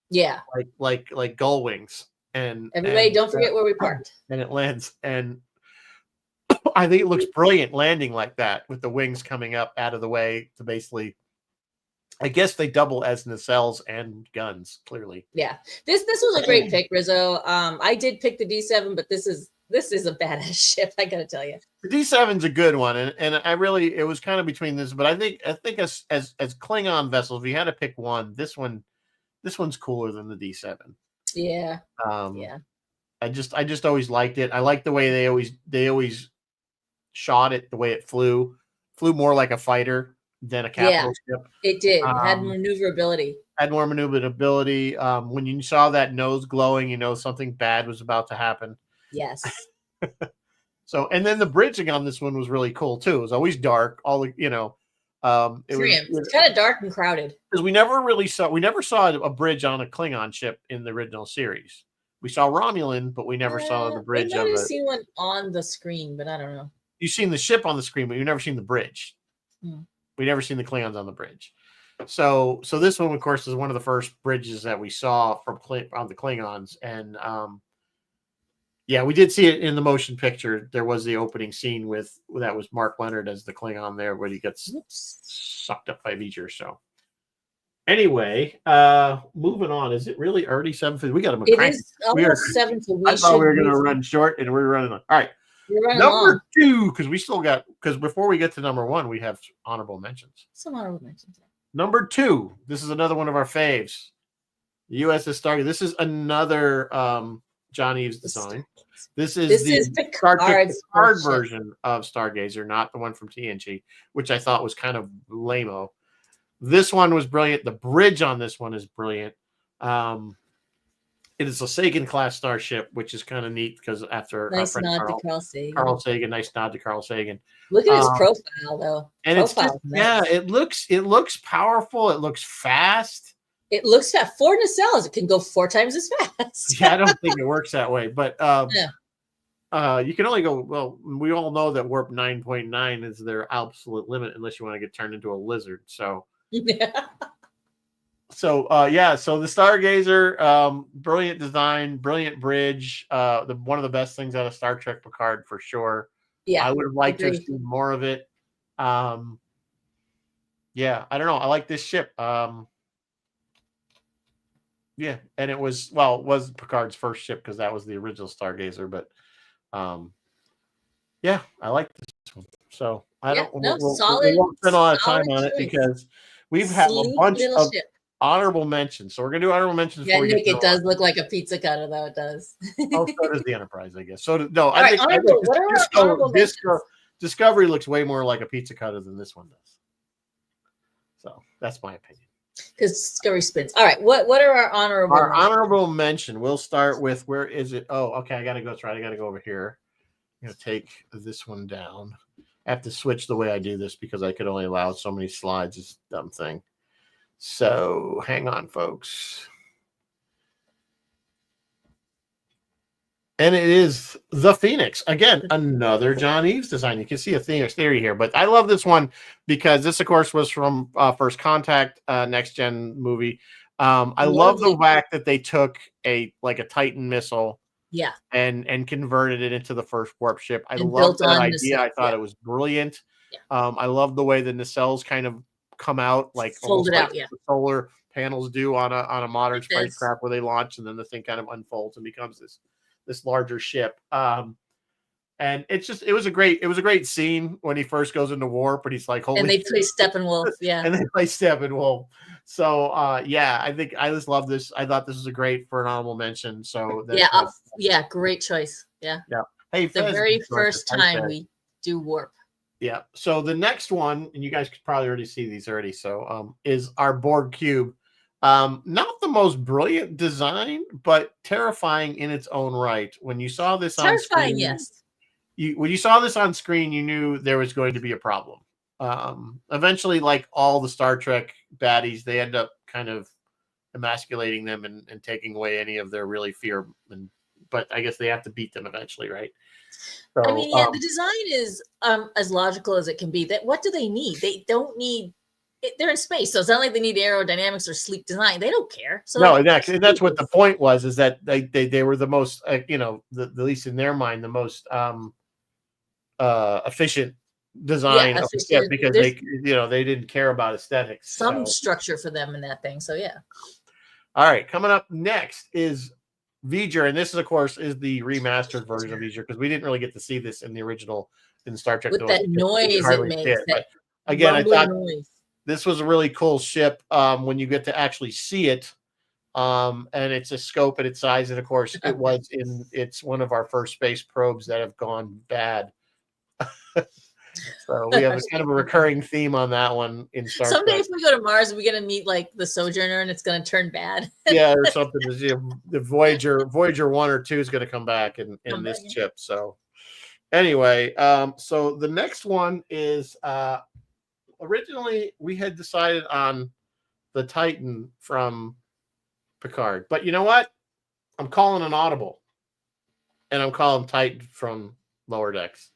Yeah. Like gull wings. And everybody, don't forget where we parked. And it lands, and I think it looks brilliant landing like that with the wings coming up out of the way to basically, I guess they double as nacelles and guns, clearly. Yeah. This was a great pick, Rizzo. I did pick the D7, but this is a badass ship, I gotta tell you. The D7's a good one, and I really, it was kind of between this, but I think as Klingon vessels, if you had to pick one, this one's cooler than the D7. Yeah. Yeah. I just always liked it. I like the way they always shot it, the way it flew more like a fighter than a capital ship. It did. It had maneuverability. Had more maneuverability. When you saw that nose glowing, you know something bad was about to happen. Yes. So, and then the bridging on this one was really cool too. It was always dark. All the, it's kind of dark and crowded. Because we never saw a bridge on a Klingon ship in the original series. We saw Romulan, but we never saw the bridge of it. I've seen one on the screen, but I don't know. You've seen the ship on the screen, but you've never seen the bridge. We never seen the Klingons on the bridge. So this one, of course, is one of the first bridges that we saw on the Klingons, and yeah, we did see it in the motion picture. There was the opening scene that was Mark Leonard as the Klingon there, where he gets sucked up by V'ger. So anyway, moving on. Is it really already 7:50? We got to. It is almost 7. I thought we were going to run short, and we're running on. All right, number 2, because we still got, because before we get to number 1, we have honorable mentions. Some honorable mentions. Number 2. This is another one of our faves. The USS Stargate. This is another John Eves design. This is the Picard version of Stargazer, not the one from TNG, which I thought was kind of lame-o. This one was brilliant. The bridge on this one is brilliant. It is a Sagan-class starship, which is kind of neat because after nice our friend Carl Sagan, nice nod to Carl Sagan. Look at his profile, though. And it's just, nice. It looks powerful. It looks fast. It looks at 4 nacelles. It can go 4 times as fast. Yeah, I don't think it works that way, but you can only go, well, we all know that warp 9.9 is their absolute limit unless you want to get turned into a lizard. So yeah. So the Stargazer, brilliant design, brilliant bridge, one of the best things out of Star Trek Picard for sure. Yeah, I would have liked to have seen more of it. Yeah, I don't know. I like this ship. Yeah, and it was Picard's first ship because that was the original Stargazer. But yeah, I like this one. So I don't. We won't spend a lot of time on it because we've had a bunch of. honorable mentions. So we're gonna do honorable mentions Yeah, before we Nick, get to it does look like a pizza cutter, though. It does. Oh, so does the Enterprise, I guess. So no, All right, I think what are our honorable mentions? Discovery looks way more like a pizza cutter than this one does. So that's my opinion. Because Discovery spins. All right, what are our honorable Our mentions? honorable mention. We'll start with where is it? Oh, okay. I gotta go. I gotta go over here. I'm gonna take this one down. I have to switch the way I do this because I could only allow so many slides. It's a dumb thing. So hang on, folks. And it is the Phoenix. Again, another John Eves design. You can see a Phoenix theory here, but I love this one because this, of course, was from First Contact, Next Gen movie. I love the fact that they took a Titan missile, and converted it into the first warp ship. I love that idea. I thought it was brilliant. Yeah. I love the way the nacelles kind of come out folded out, the solar panels do on a modern spacecraft where they launch, and then the thing kind of unfolds and becomes this larger ship. And it was a great scene when he first goes into warp, and he's like, holy. And they play Steppenwolf, yeah. And they play Steppenwolf. So I think I just love this. I thought this was a great for an honorable mention. So great choice. Yeah. Yeah. Hey, the very first time we do warp. Yeah. So the next one, and you guys could probably already see these already. So is our Borg cube. Not the most brilliant design, but terrifying in its own right. When you saw this on screen, yes. When you saw this on screen, you knew there was going to be a problem. Eventually, like all the Star Trek baddies, they end up kind of emasculating them and taking away any of their really fear. But I guess they have to beat them eventually, right? So, I mean, the design is as logical as it can be. That what do they need? They don't need. They're in space, so it's not like they need aerodynamics or sleek design. They don't care. So no, that's what the point was. Is that they were the most, the least in their mind, the most efficient design of the ship because they didn't care about aesthetics. Some structure for them in that thing. So yeah. All right, coming up next is V'ger, and this is of course is the remastered version of V'ger because we didn't really get to see this in the original in Star Trek. With that noise it makes. Again, I thought this was a really cool ship when you get to actually see it. And it's a scope and its size, and of course it's one of our first space probes that have gone bad. So we have a kind of a recurring theme on that one in Star Trek. Someday if we go to Mars, we're gonna meet like the Sojourner and it's gonna turn bad. Yeah, or something. The Voyager 1 or 2 is gonna come back in this chip. So anyway, so the next one is originally we had decided on the Titan from Picard, but you know what? I'm calling an audible, and I'm calling Titan from Lower Decks.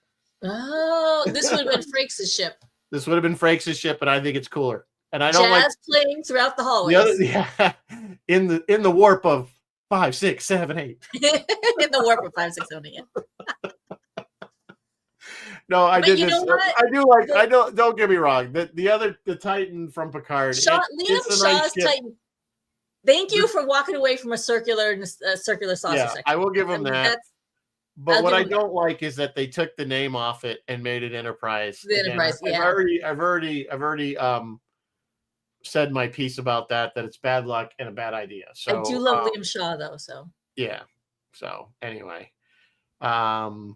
Oh, this would have been Frakes' ship. This would have been Frakes' ship, and I think it's cooler. And I don't jazz playing throughout the hallways. In the warp of 5, 6, 7, 8. In the warp of 5, 6, 7, 8. Yeah. No, I did this. I do like. I don't get me wrong. The Titan from Picard. Liam Shaw's Titan. Thank you for walking away from a circular saucer section. I will give him that. But what I don't like is that they took the name off it and made it Enterprise. The Enterprise, yeah. I've already said my piece about that it's bad luck and a bad idea. So I do love Liam Shaw though. So yeah. So anyway, all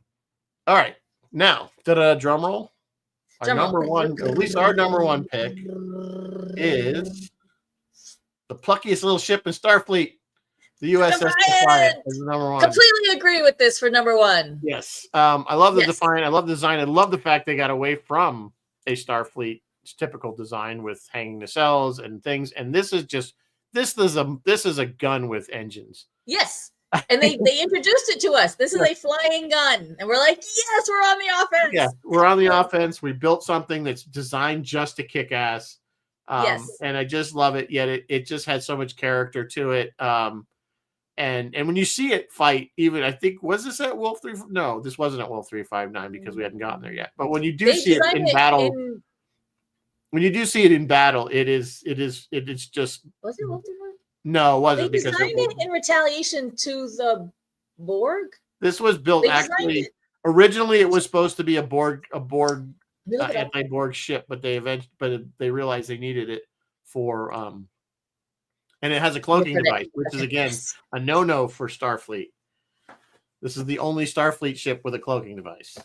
right. Now, drum roll. Our number one, at least our number one pick is the pluckiest little ship in Starfleet. The USS Defiant is number one. Completely agree with this for number one. Yes. I love the Defiant. I love the design. I love the fact they got away from a Starfleet typical design with hanging nacelles and things. And this is a gun with engines. Yes. And they introduced it to us. This is a flying gun. And we're like, yes, we're on the offense. Yeah, we're on the offense. We built something that's designed just to kick ass. Yes. And I just love it. Yet it just had so much character to it. And when you see it fight, even I think was this at Wolf 3? No, this wasn't at Wolf 359 because we hadn't gotten there yet. But when you do see it in battle, when you do see it in battle, it's just. Was it Wolf 359? No, it wasn't. They designed it in retaliation to the Borg. This was built actually. Originally, it was supposed to be a Borg anti-Borg ship, but they realized they needed it for And it has a cloaking For that- device, which is again a no-no for Starfleet. This is the only Starfleet ship with a cloaking device.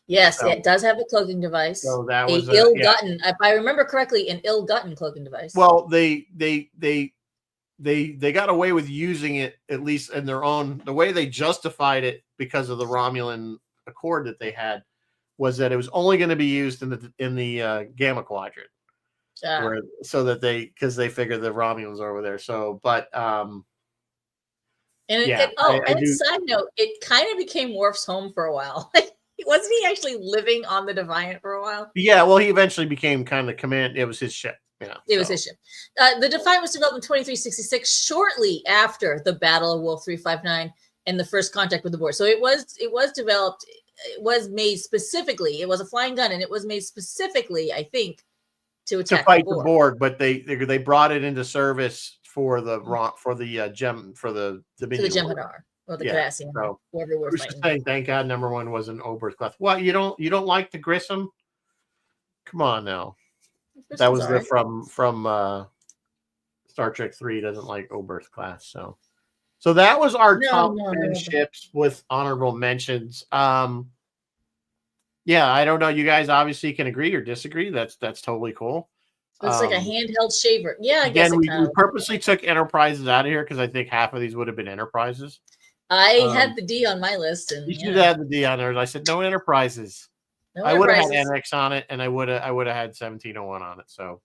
Yes, So- it does have a cloaking device. So that A was ill-gotten, if I remember correctly, an ill-gotten cloaking device. Well, they got away with using it, at least in their own. The way they justified it because of the Romulan Accord that they had was that it was only going to be used in the Gamma Quadrant, so that because they figured the Romulans are over there. So, but and yeah, side note, it kind of became Worf's home for a while. Wasn't he actually living on the Defiant for a while? Yeah, well, he eventually became kind of command. It was his ship. Yeah, it was his ship. The Defiant was developed in 2366, shortly after the Battle of Wolf 359 and the first contact with the Borg. So it was developed. It was made specifically. It was a flying gun, and it was made specifically, I think, to fight the Borg. But they brought it into service for the Jem'Hadar or the Cardassian, so whoever was fighting. Saying, thank God, number one was an Oberth class. What, you don't like the Grissom? Come on now. That was the from Star Trek 3. Doesn't like Oberth class. So that was our top 10 ships with honorable mentions. Yeah, I don't know. You guys obviously can agree or disagree. That's totally cool. It's like a handheld shaver. Yeah, I guess. Again, we purposely took Enterprises out of here because I think half of these would have been Enterprises. I had the D on my list, and you should have the D on there. I said no Enterprises. I would have had NX on it, and I would have had 1701 on it. So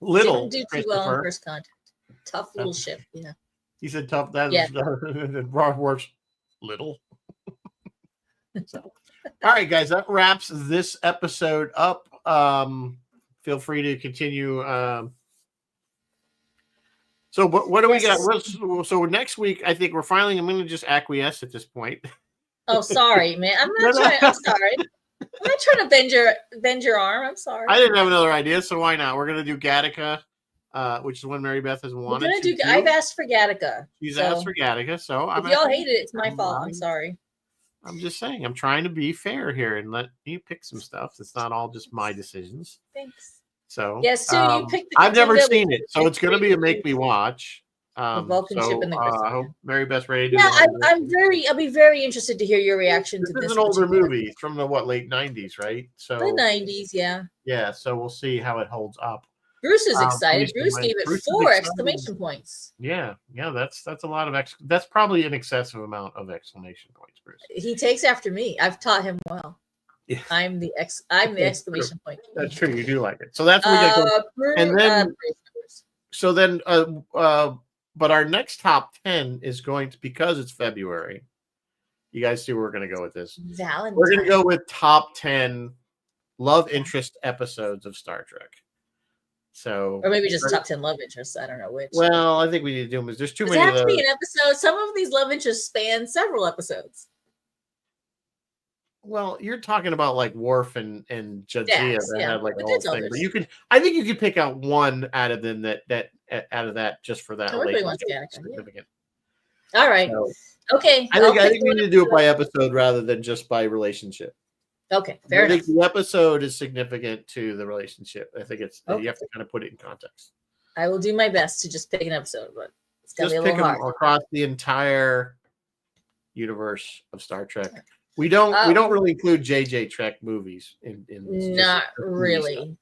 little didn't do too well on First Contact. Tough little ship, yeah. He said tough. That is Worf's little. So, all right, guys, that wraps this episode up. Feel free to continue. So what do we got? So next week, I think I'm going to just acquiesce at this point. Oh, sorry, man. I'm sorry. I'm not trying to bend your arm. I'm sorry. I didn't have another idea, so why not? We're going to do Gattaca, which is one Mary Beth has wanted. I've asked for Gattaca. She's asked for Gattaca, so if y'all hate it, it's my fault. I'm sorry. I'm just saying. I'm trying to be fair here and let you pick some stuff. It's not all just my decisions. Thanks. So yes, so you picked. I've never seen it, so it's going to be a make me watch. The Vulcan ship and the I hope Mary Beth's ready to. Yeah, I'll be very interested to hear your reaction to this. This is an older movie. It's from the late 90s, right? So the 90s, yeah. Yeah, so we'll see how it holds up. Bruce is excited. Bruce gave it 4 exclamation points. Yeah, that's a lot of that's probably an excessive amount of exclamation points, Bruce. He takes after me. I've taught him well. Yeah. I'm the exclamation point. That's true. You do like it. So that's what we get. And then but our next top 10 is going to, because it's February. You guys see where we're going to go with this. Valentine. We're going to go with top 10 love interest episodes of Star Trek. So, or maybe just top 10 love interests. I don't know which. Well, I think we need to do them. There's too many. It has to be an episode. Some of these love interests span several episodes. Well, you're talking about like Worf and Jadzia that had like a whole thing. But I think you could pick out one out of them that just for that. Significant. All right. So, okay. I think we need to do it by episode rather than just by relationship. Okay, fair enough. The episode is significant to the relationship. I think it's you have to kind of put it in context. I will do my best to just pick an episode, but it's gonna be a little hard. Across the entire universe of Star Trek. We don't really include JJ Trek movies in not really.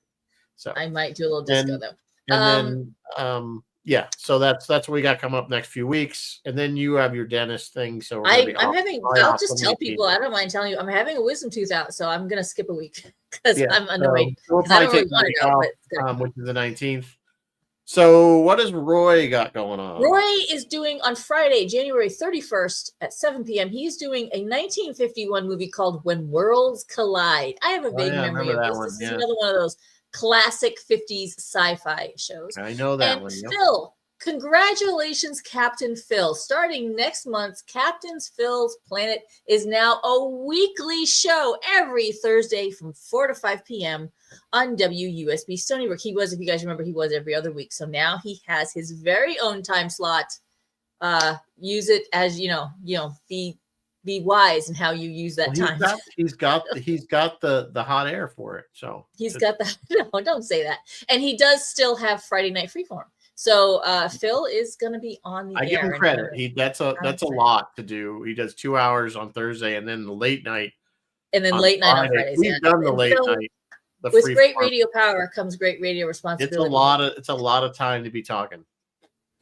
So I might do a little disco though. And then yeah, so that's what we got coming up next few weeks, and then you have your dentist thing. So I'll just tell people. I don't mind telling you, I'm having a wisdom tooth out, so I'm gonna skip a week because I'm annoyed. So we'll I don't really want to go, which is the 19th. So what has Roy got going on? Roy is doing on Friday, January 31st at 7 p.m. He's doing a 1951 movie called When Worlds Collide. I have a vague memory of this. This is another one of those classic 50s sci-fi shows. I know that one. Phil, congratulations, Captain Phil. Starting next month, Captain Phil's Planet is now a weekly show every Thursday from 4 to 5 p.m. on WUSB Stony Brook. He was, if you guys remember, he was every other week. So now he has his very own time slot. Use it as, the be wise in how you use that Well, time. he's got the hot air for it. So He's got that. No, don't say that. And he does still have Friday Night Freeform. So Phil is going to be on the air. I give him credit. That's a lot to do. He does 2 hours on Thursday and then the late night. And then late night on Fridays. We've done the late night. With great radio power comes great radio responsibility. It's a lot of time to be talking.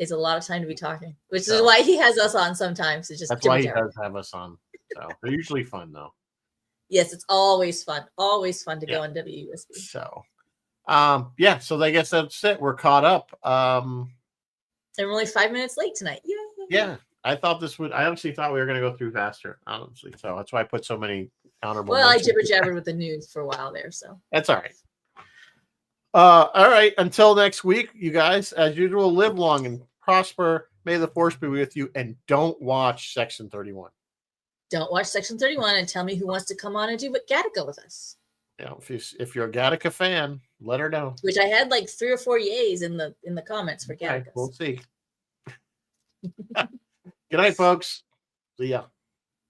It's a lot of time to be talking, which is why he has us on sometimes. It's just that's why he does have us on. So they're usually fun though. Yes, it's always fun. Always fun to go on WUSB. So so I guess that's it. We're caught up. And we're only 5 minutes late tonight. Yay. Yeah. I honestly thought we were gonna go through faster, honestly. So that's why I put so many honorable. Well, I jibber jabbered with the news for a while there, so that's all right. All right. Until next week, you guys, as usual, live long and prosper. May the force be with you, and don't watch Section 31. Don't watch Section 31 and tell me who wants to come on and do Gattaca with us. Yeah, if you're a Gattaca fan, let her know. Which I had like 3 or 4 yays in the comments for Gattaca. We'll see. Good night, folks. See ya.